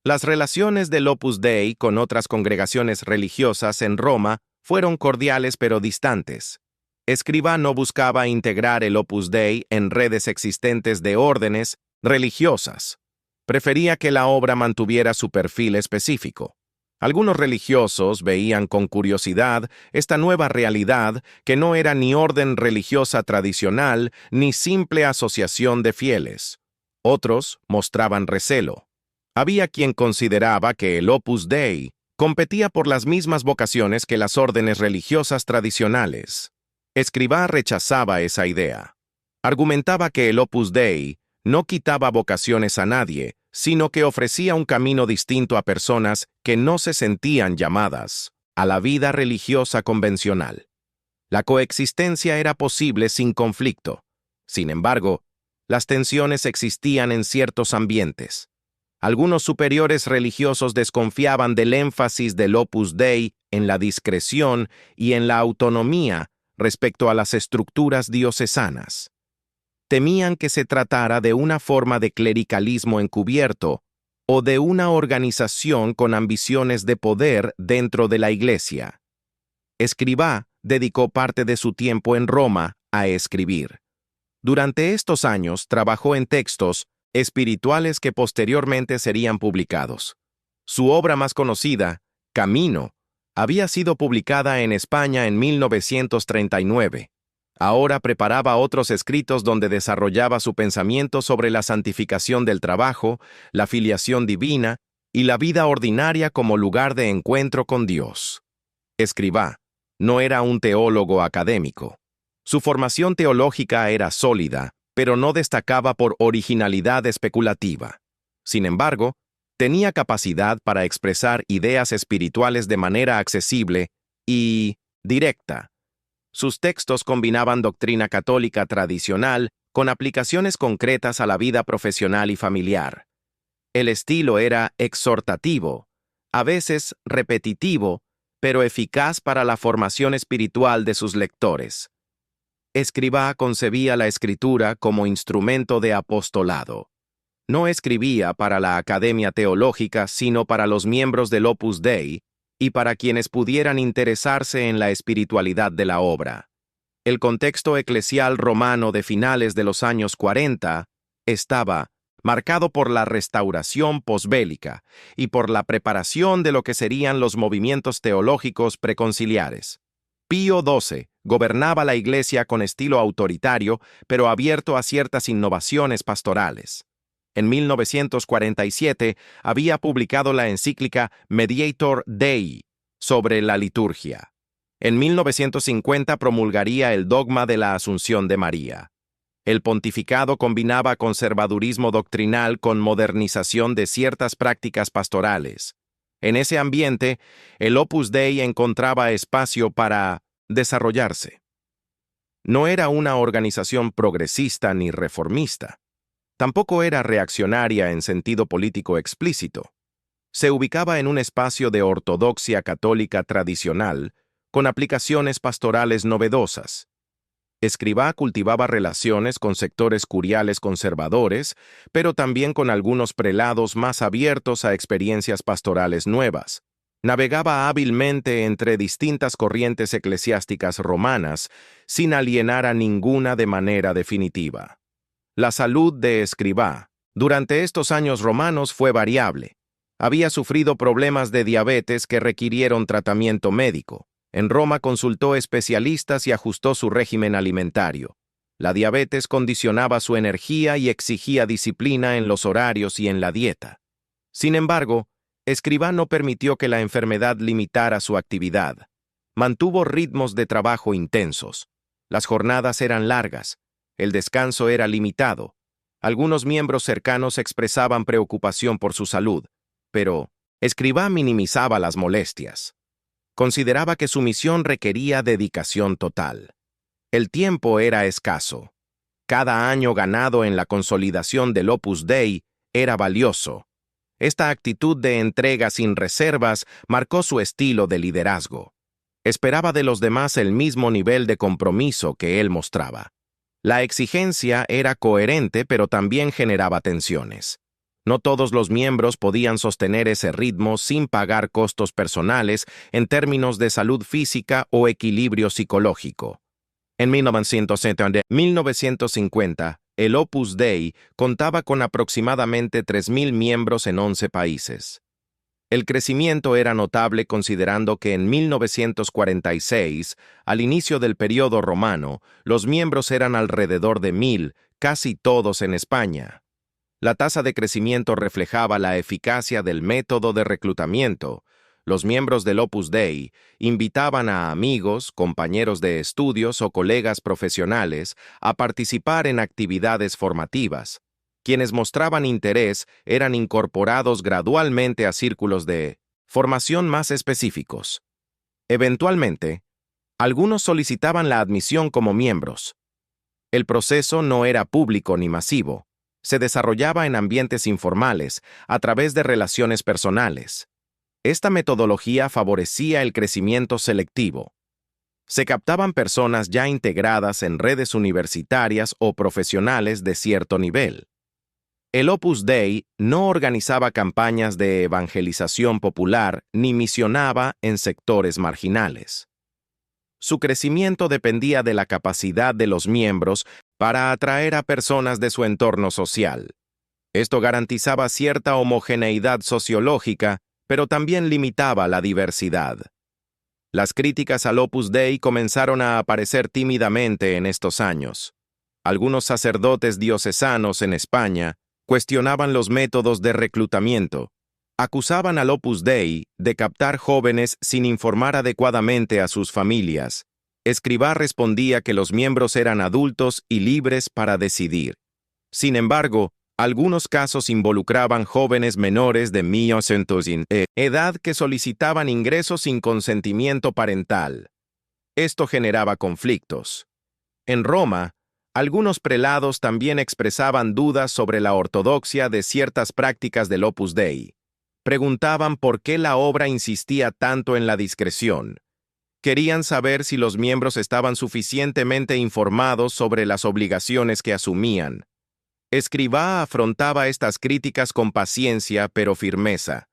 Las relaciones del Opus Dei con otras congregaciones religiosas en Roma fueron cordiales pero distantes. Escrivá no buscaba integrar el Opus Dei en redes existentes de órdenes religiosas. Prefería que la obra mantuviera su perfil específico. Algunos religiosos veían con curiosidad esta nueva realidad que no era ni orden religiosa tradicional ni simple asociación de fieles. Otros mostraban recelo. Había quien consideraba que el Opus Dei competía por las mismas vocaciones que las órdenes religiosas tradicionales. Escrivá rechazaba esa idea. Argumentaba que el Opus Dei no quitaba vocaciones a nadie, sino que ofrecía un camino distinto a personas que no se sentían llamadas a la vida religiosa convencional. La coexistencia era posible sin conflicto. Sin embargo, las tensiones existían en ciertos ambientes. Algunos superiores religiosos desconfiaban del énfasis del Opus Dei en la discreción y en la autonomía respecto a las estructuras diocesanas. Temían que se tratara de una forma de clericalismo encubierto o de una organización con ambiciones de poder dentro de la Iglesia. Escrivá dedicó parte de su tiempo en Roma a escribir. Durante estos años trabajó en textos espirituales que posteriormente serían publicados. Su obra más conocida, Camino, había sido publicada en España en 1939. Ahora preparaba otros escritos donde desarrollaba su pensamiento sobre la santificación del trabajo, la filiación divina y la vida ordinaria como lugar de encuentro con Dios. Escrivá no era un teólogo académico. Su formación teológica era sólida, pero no destacaba por originalidad especulativa. Sin embargo, tenía capacidad para expresar ideas espirituales de manera accesible y directa. Sus textos combinaban doctrina católica tradicional con aplicaciones concretas a la vida profesional y familiar. El estilo era exhortativo, a veces repetitivo, pero eficaz para la formación espiritual de sus lectores. Escrivá concebía la escritura como instrumento de apostolado. No escribía para la academia teológica, sino para los miembros del Opus Dei y para quienes pudieran interesarse en la espiritualidad de la obra. El contexto eclesial romano de finales de los años 40 estaba marcado por la restauración posbélica y por la preparación de lo que serían los movimientos teológicos preconciliares. Pío XII gobernaba la Iglesia con estilo autoritario, pero abierto a ciertas innovaciones pastorales. En 1947 había publicado la encíclica Mediator Dei sobre la liturgia. En 1950 promulgaría el dogma de la Asunción de María. El pontificado combinaba conservadurismo doctrinal con modernización de ciertas prácticas pastorales. En ese ambiente, el Opus Dei encontraba espacio para desarrollarse. No era una organización progresista ni reformista. Tampoco era reaccionaria en sentido político explícito. Se ubicaba en un espacio de ortodoxia católica tradicional, con aplicaciones pastorales novedosas. Escrivá cultivaba relaciones con sectores curiales conservadores, pero también con algunos prelados más abiertos a experiencias pastorales nuevas. Navegaba hábilmente entre distintas corrientes eclesiásticas romanas, sin alienar a ninguna de manera definitiva. La salud de Escrivá durante estos años romanos fue variable. Había sufrido problemas de diabetes que requirieron tratamiento médico. En Roma consultó especialistas y ajustó su régimen alimentario. La diabetes condicionaba su energía y exigía disciplina en los horarios y en la dieta. Sin embargo, Escrivá no permitió que la enfermedad limitara su actividad. Mantuvo ritmos de trabajo intensos. Las jornadas eran largas. El descanso era limitado. Algunos miembros cercanos expresaban preocupación por su salud. pero Escrivá minimizaba las molestias. Consideraba que su misión requería dedicación total. El tiempo era escaso. Cada año ganado en la consolidación del Opus Dei era valioso. Esta actitud de entrega sin reservas marcó su estilo de liderazgo. Esperaba de los demás el mismo nivel de compromiso que él mostraba. La exigencia era coherente, pero también generaba tensiones. No todos los miembros podían sostener ese ritmo sin pagar costos personales en términos de salud física o equilibrio psicológico. En 1950, el Opus Dei contaba con aproximadamente 3.000 miembros en 11 países. El crecimiento era notable considerando que en 1946, al inicio del periodo romano, los miembros eran alrededor de 1.000, casi todos en España. La tasa de crecimiento reflejaba la eficacia del método de reclutamiento. Los miembros del Opus Dei invitaban a amigos, compañeros de estudios o colegas profesionales a participar en actividades formativas. Quienes mostraban interés eran incorporados gradualmente a círculos de formación más específicos. Eventualmente, algunos solicitaban la admisión como miembros. El proceso no era público ni masivo. Se desarrollaba en ambientes informales, a través de relaciones personales. Esta metodología favorecía el crecimiento selectivo. Se captaban personas ya integradas en redes universitarias o profesionales de cierto nivel. El Opus Dei no organizaba campañas de evangelización popular ni misionaba en sectores marginales. Su crecimiento dependía de la capacidad de los miembros para atraer a personas de su entorno social. Esto garantizaba cierta homogeneidad sociológica, pero también limitaba la diversidad. Las críticas al Opus Dei comenzaron a aparecer tímidamente en estos años. Algunos sacerdotes diocesanos en España cuestionaban los métodos de reclutamiento. Acusaban al Opus Dei de captar jóvenes sin informar adecuadamente a sus familias. Escrivá respondía que los miembros eran adultos y libres para decidir. Sin embargo, algunos casos involucraban jóvenes menores de 19 edad que solicitaban ingresos sin consentimiento parental. Esto generaba conflictos. En Roma, algunos prelados también expresaban dudas sobre la ortodoxia de ciertas prácticas del Opus Dei. Preguntaban por qué la obra insistía tanto en la discreción. Querían saber si los miembros estaban suficientemente informados sobre las obligaciones que asumían. Escrivá afrontaba estas críticas con paciencia pero firmeza.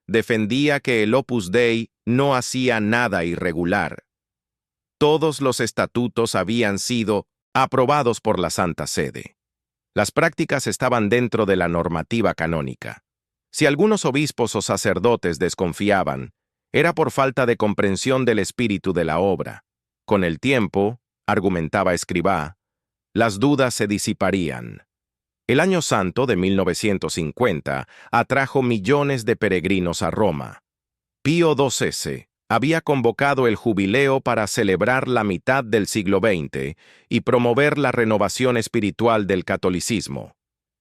Defendía que el Opus Dei no hacía nada irregular. Todos los estatutos habían sido aprobados por la Santa Sede. Las prácticas estaban dentro de la normativa canónica. Si algunos obispos o sacerdotes desconfiaban, era por falta de comprensión del espíritu de la obra. Con el tiempo, argumentaba Escrivá, las dudas se disiparían. El Año Santo de 1950 atrajo millones de peregrinos a Roma. Pío XII había convocado el jubileo para celebrar la mitad del siglo XX y promover la renovación espiritual del catolicismo.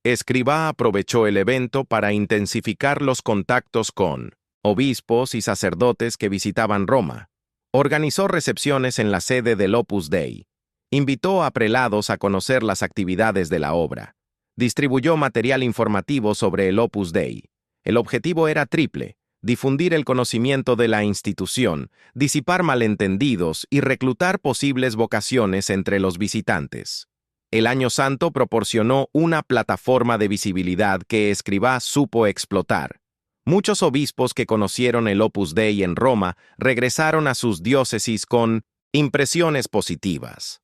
Escrivá aprovechó el evento para intensificar los contactos con obispos y sacerdotes que visitaban Roma. Organizó recepciones en la sede del Opus Dei. Invitó a prelados a conocer las actividades de la obra. Distribuyó material informativo sobre el Opus Dei. El objetivo era triple: difundir el conocimiento de la institución, disipar malentendidos y reclutar posibles vocaciones entre los visitantes. El Año Santo proporcionó una plataforma de visibilidad que Escrivá supo explotar. Muchos obispos que conocieron el Opus Dei en Roma regresaron a sus diócesis con impresiones positivas.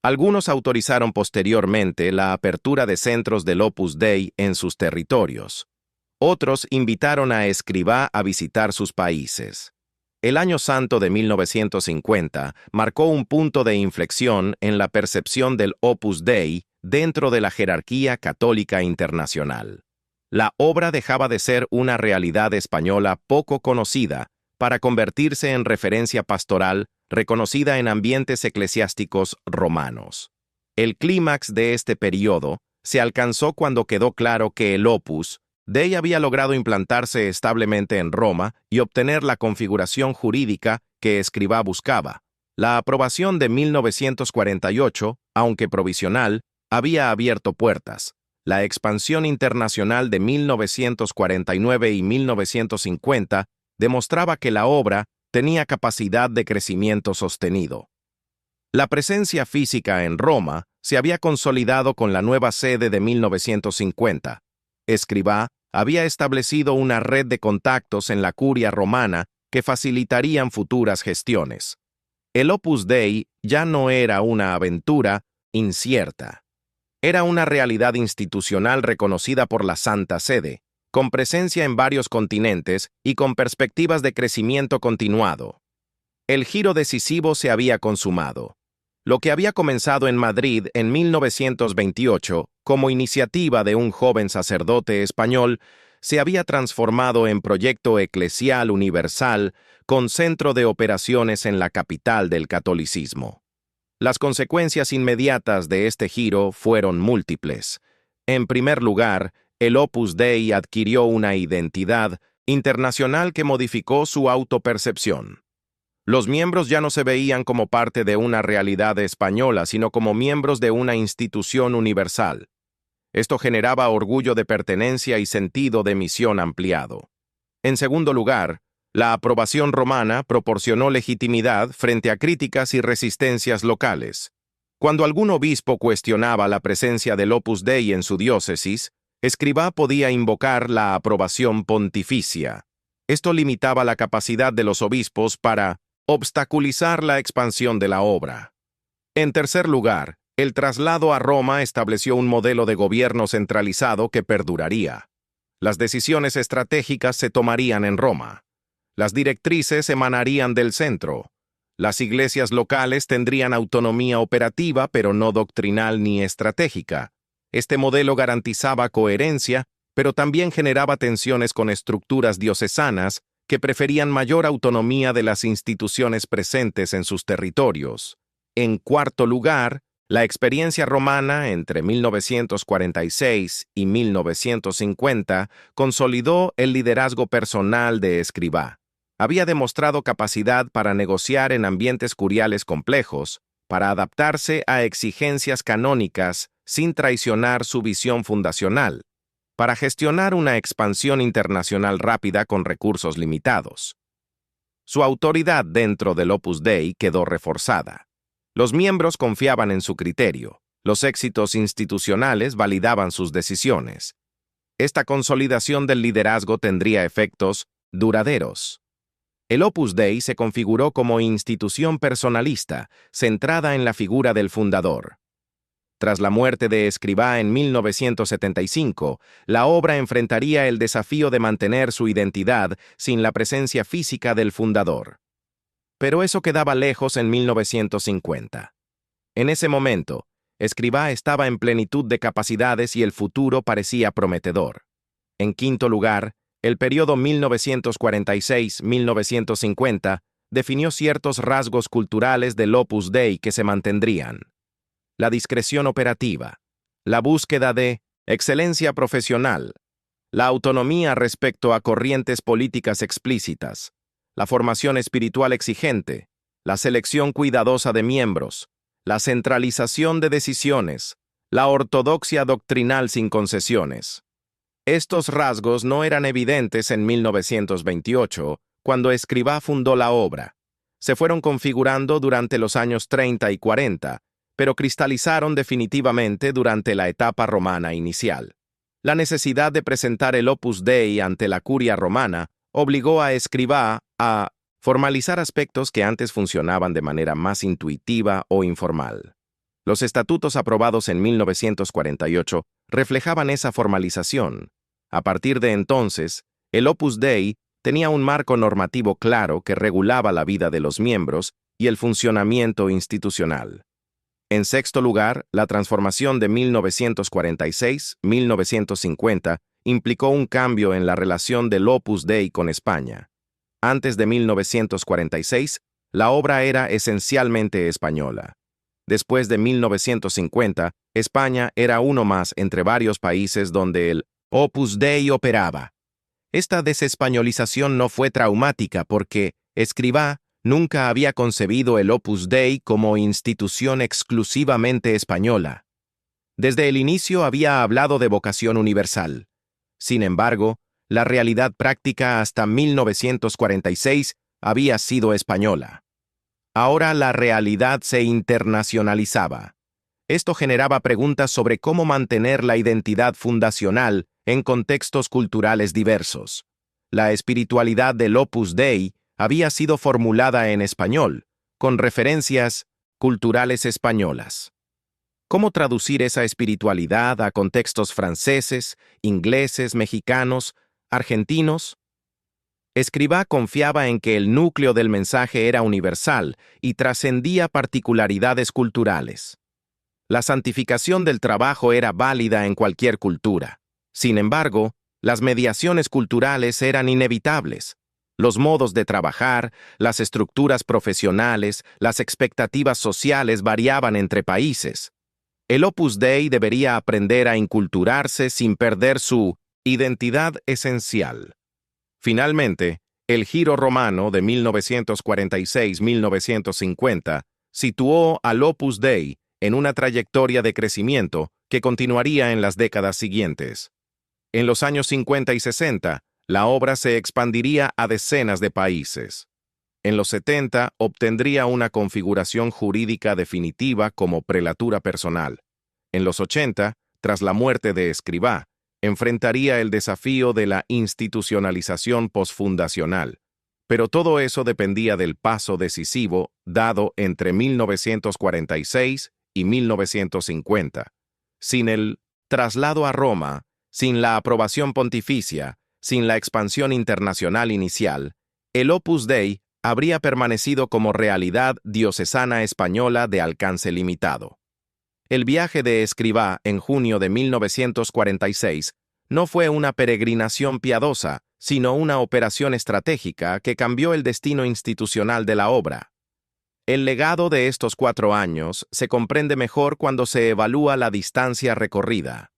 Algunos autorizaron posteriormente la apertura de centros del Opus Dei en sus territorios. Otros invitaron a Escrivá a visitar sus países. El Año Santo de 1950 marcó un punto de inflexión en la percepción del Opus Dei dentro de la jerarquía católica internacional. La obra dejaba de ser una realidad española poco conocida para convertirse en referencia pastoral reconocida en ambientes eclesiásticos romanos. El clímax de este periodo se alcanzó cuando quedó claro que el Opus Dei había logrado implantarse establemente en Roma y obtener la configuración jurídica que Escrivá buscaba. La aprobación de 1948, aunque provisional, había abierto puertas. La expansión internacional de 1949 y 1950 demostraba que la obra tenía capacidad de crecimiento sostenido. La presencia física en Roma se había consolidado con la nueva sede de 1950. Escrivá había establecido una red de contactos en la curia romana que facilitarían futuras gestiones. El Opus Dei ya no era una aventura incierta. Era una realidad institucional reconocida por la Santa Sede, con presencia en varios continentes y con perspectivas de crecimiento continuado. El giro decisivo se había consumado. Lo que había comenzado en Madrid en 1928 como iniciativa de un joven sacerdote español se había transformado en proyecto eclesial universal con centro de operaciones en la capital del catolicismo. Las consecuencias inmediatas de este giro fueron múltiples. En primer lugar, el Opus Dei adquirió una identidad internacional que modificó su autopercepción. Los miembros ya no se veían como parte de una realidad española, sino como miembros de una institución universal. Esto generaba orgullo de pertenencia y sentido de misión ampliado. En segundo lugar, la aprobación romana proporcionó legitimidad frente a críticas y resistencias locales. Cuando algún obispo cuestionaba la presencia del Opus Dei en su diócesis, Escrivá podía invocar la aprobación pontificia. Esto limitaba la capacidad de los obispos para obstaculizar la expansión de la obra. En tercer lugar, el traslado a Roma estableció un modelo de gobierno centralizado que perduraría. Las decisiones estratégicas se tomarían en Roma. Las directrices emanarían del centro. Las iglesias locales tendrían autonomía operativa, pero no doctrinal ni estratégica. Este modelo garantizaba coherencia, pero también generaba tensiones con estructuras diocesanas que preferían mayor autonomía de las instituciones presentes en sus territorios. En cuarto lugar, la experiencia romana entre 1946 y 1950 consolidó el liderazgo personal de Escrivá. Había demostrado capacidad para negociar en ambientes curiales complejos, para adaptarse a exigencias canónicas sin traicionar su visión fundacional, para gestionar una expansión internacional rápida con recursos limitados. Su autoridad dentro del Opus Dei quedó reforzada. Los miembros confiaban en su criterio. Los éxitos institucionales validaban sus decisiones. Esta consolidación del liderazgo tendría efectos duraderos. El Opus Dei se configuró como institución personalista, centrada en la figura del fundador. Tras la muerte de Escrivá en 1975, la obra enfrentaría el desafío de mantener su identidad sin la presencia física del fundador. Pero eso quedaba lejos en 1950. En ese momento, Escrivá estaba en plenitud de capacidades y el futuro parecía prometedor. En quinto lugar, el periodo 1946-1950 definió ciertos rasgos culturales del Opus Dei que se mantendrían. La discreción operativa, la búsqueda de excelencia profesional, la autonomía respecto a corrientes políticas explícitas, la formación espiritual exigente, la selección cuidadosa de miembros, la centralización de decisiones, la ortodoxia doctrinal sin concesiones. Estos rasgos no eran evidentes en 1928, cuando Escrivá fundó la obra. Se fueron configurando durante los años 30 y 40, pero cristalizaron definitivamente durante la etapa romana inicial. La necesidad de presentar el Opus Dei ante la curia romana obligó a Escrivá a formalizar aspectos que antes funcionaban de manera más intuitiva o informal. Los estatutos aprobados en 1948 reflejaban esa formalización. A partir de entonces, el Opus Dei tenía un marco normativo claro que regulaba la vida de los miembros y el funcionamiento institucional. En sexto lugar, la transformación de 1946-1950 implicó un cambio en la relación del Opus Dei con España. Antes de 1946, la obra era esencialmente española. Después de 1950, España era uno más entre varios países donde el Opus Dei operaba. Esta desespañolización no fue traumática porque Escrivá nunca había concebido el Opus Dei como institución exclusivamente española. Desde el inicio había hablado de vocación universal. Sin embargo, la realidad práctica hasta 1946 había sido española. Ahora la realidad se internacionalizaba. Esto generaba preguntas sobre cómo mantener la identidad fundacional en contextos culturales diversos. La espiritualidad del Opus Dei había sido formulada en español, con referencias culturales españolas. ¿Cómo traducir esa espiritualidad a contextos franceses, ingleses, mexicanos, argentinos? Escrivá confiaba en que el núcleo del mensaje era universal y trascendía particularidades culturales. La santificación del trabajo era válida en cualquier cultura. Sin embargo, las mediaciones culturales eran inevitables. Los modos de trabajar, las estructuras profesionales, las expectativas sociales variaban entre países. El Opus Dei debería aprender a inculturarse sin perder su identidad esencial. Finalmente, el Giro Romano de 1946-1950 situó al Opus Dei en una trayectoria de crecimiento que continuaría en las décadas siguientes. En los años 50 y 60, la obra se expandiría a decenas de países. En los 70 obtendría una configuración jurídica definitiva como prelatura personal. En los 80, tras la muerte de Escrivá, enfrentaría el desafío de la institucionalización posfundacional. Pero todo eso dependía del paso decisivo dado entre 1946 y 1950. Sin el traslado a Roma, sin la aprobación pontificia, sin la expansión internacional inicial, el Opus Dei habría permanecido como realidad diocesana española de alcance limitado. El viaje de Escrivá en junio de 1946 no fue una peregrinación piadosa, sino una operación estratégica que cambió el destino institucional de la obra. El legado de estos 4 años se comprende mejor cuando se evalúa la distancia recorrida.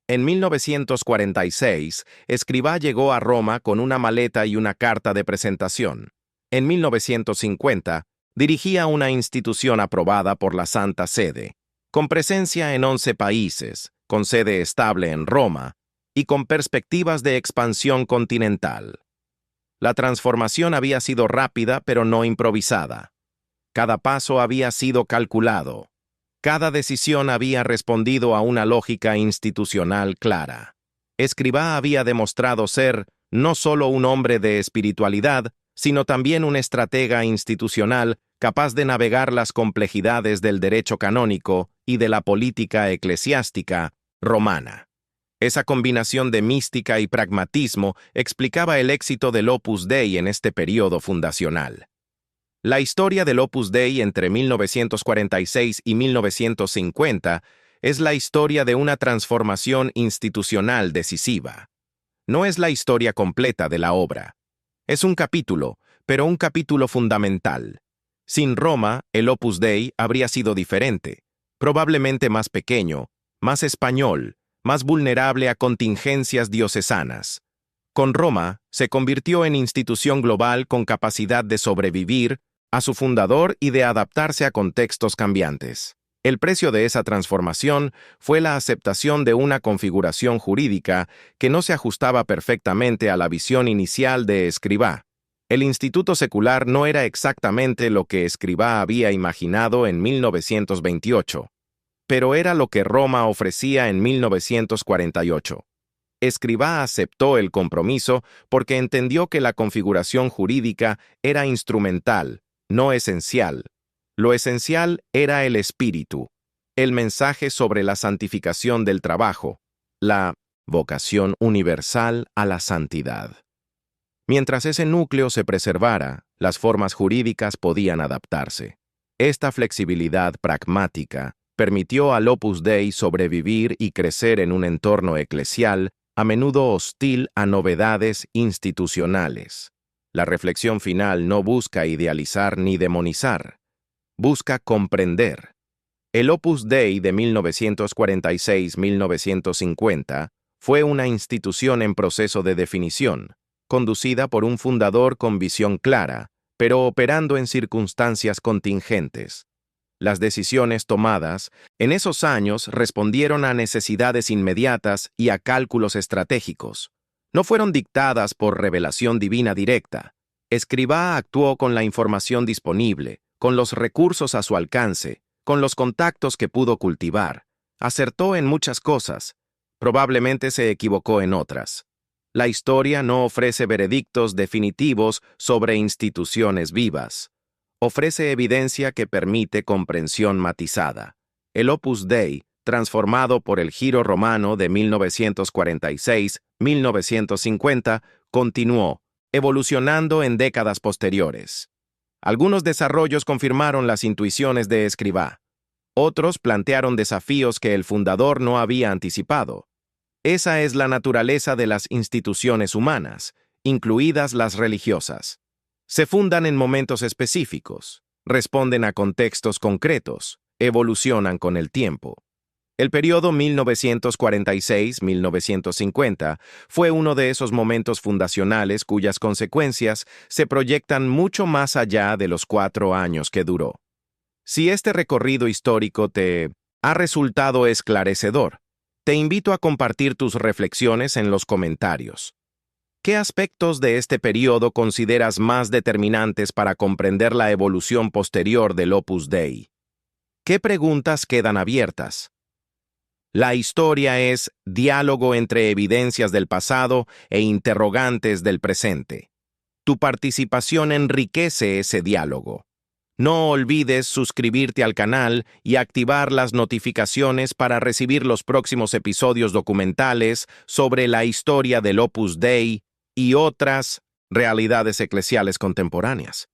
En 1946, Escrivá llegó a Roma con una maleta y una carta de presentación. En 1950, dirigía una institución aprobada por la Santa Sede, con presencia en 11 países, con sede estable en Roma y con perspectivas de expansión continental. La transformación había sido rápida pero no improvisada. Cada paso había sido calculado. Cada decisión había respondido a una lógica institucional clara. Escrivá había demostrado ser no solo un hombre de espiritualidad, sino también un estratega institucional capaz de navegar las complejidades del derecho canónico y de la política eclesiástica romana. Esa combinación de mística y pragmatismo explicaba el éxito del Opus Dei en este periodo fundacional. La historia del Opus Dei entre 1946 y 1950 es la historia de una transformación institucional decisiva. No es la historia completa de la obra. Es un capítulo, pero un capítulo fundamental. Sin Roma, el Opus Dei habría sido diferente, probablemente más pequeño, más español, más vulnerable a contingencias diocesanas. Con Roma, se convirtió en institución global con capacidad de sobrevivir a su fundador y de adaptarse a contextos cambiantes. El precio de esa transformación fue la aceptación de una configuración jurídica que no se ajustaba perfectamente a la visión inicial de Escrivá. El instituto secular no era exactamente lo que Escrivá había imaginado en 1928, pero era lo que Roma ofrecía en 1948. Escrivá aceptó el compromiso porque entendió que la configuración jurídica era instrumental, no esencial. Lo esencial era el espíritu, el mensaje sobre la santificación del trabajo, la vocación universal a la santidad. Mientras ese núcleo se preservara, las formas jurídicas podían adaptarse. Esta flexibilidad pragmática permitió al Opus Dei sobrevivir y crecer en un entorno eclesial a menudo hostil a novedades institucionales. La reflexión final no busca idealizar ni demonizar, busca comprender. El Opus Dei de 1946-1950 Fue una institución en proceso de definición, conducida por un fundador con visión clara, pero operando en circunstancias contingentes. Las decisiones tomadas en esos años respondieron a necesidades inmediatas y a cálculos estratégicos. No fueron dictadas por revelación divina directa. Escrivá actuó con la información disponible, con los recursos a su alcance, con los contactos que pudo cultivar. Acertó en muchas cosas. Probablemente se equivocó en otras. La historia no ofrece veredictos definitivos sobre instituciones vivas. Ofrece evidencia que permite comprensión matizada. El Opus Dei, transformado por el Giro Romano de 1946-1950, continuó, evolucionando en décadas posteriores. Algunos desarrollos confirmaron las intuiciones de Escrivá. Otros plantearon desafíos que el fundador no había anticipado. Esa es la naturaleza de las instituciones humanas, incluidas las religiosas. Se fundan en momentos específicos, responden a contextos concretos, evolucionan con el tiempo. El periodo 1946-1950 fue uno de esos momentos fundacionales cuyas consecuencias se proyectan mucho más allá de los 4 años que duró. Si este recorrido histórico te ha resultado esclarecedor, te invito a compartir tus reflexiones en los comentarios. ¿Qué aspectos de este periodo consideras más determinantes para comprender la evolución posterior del Opus Dei? ¿Qué preguntas quedan abiertas? La historia es diálogo entre evidencias del pasado e interrogantes del presente. Tu participación enriquece ese diálogo. No olvides suscribirte al canal y activar las notificaciones para recibir los próximos episodios documentales sobre la historia del Opus Dei y otras realidades eclesiales contemporáneas.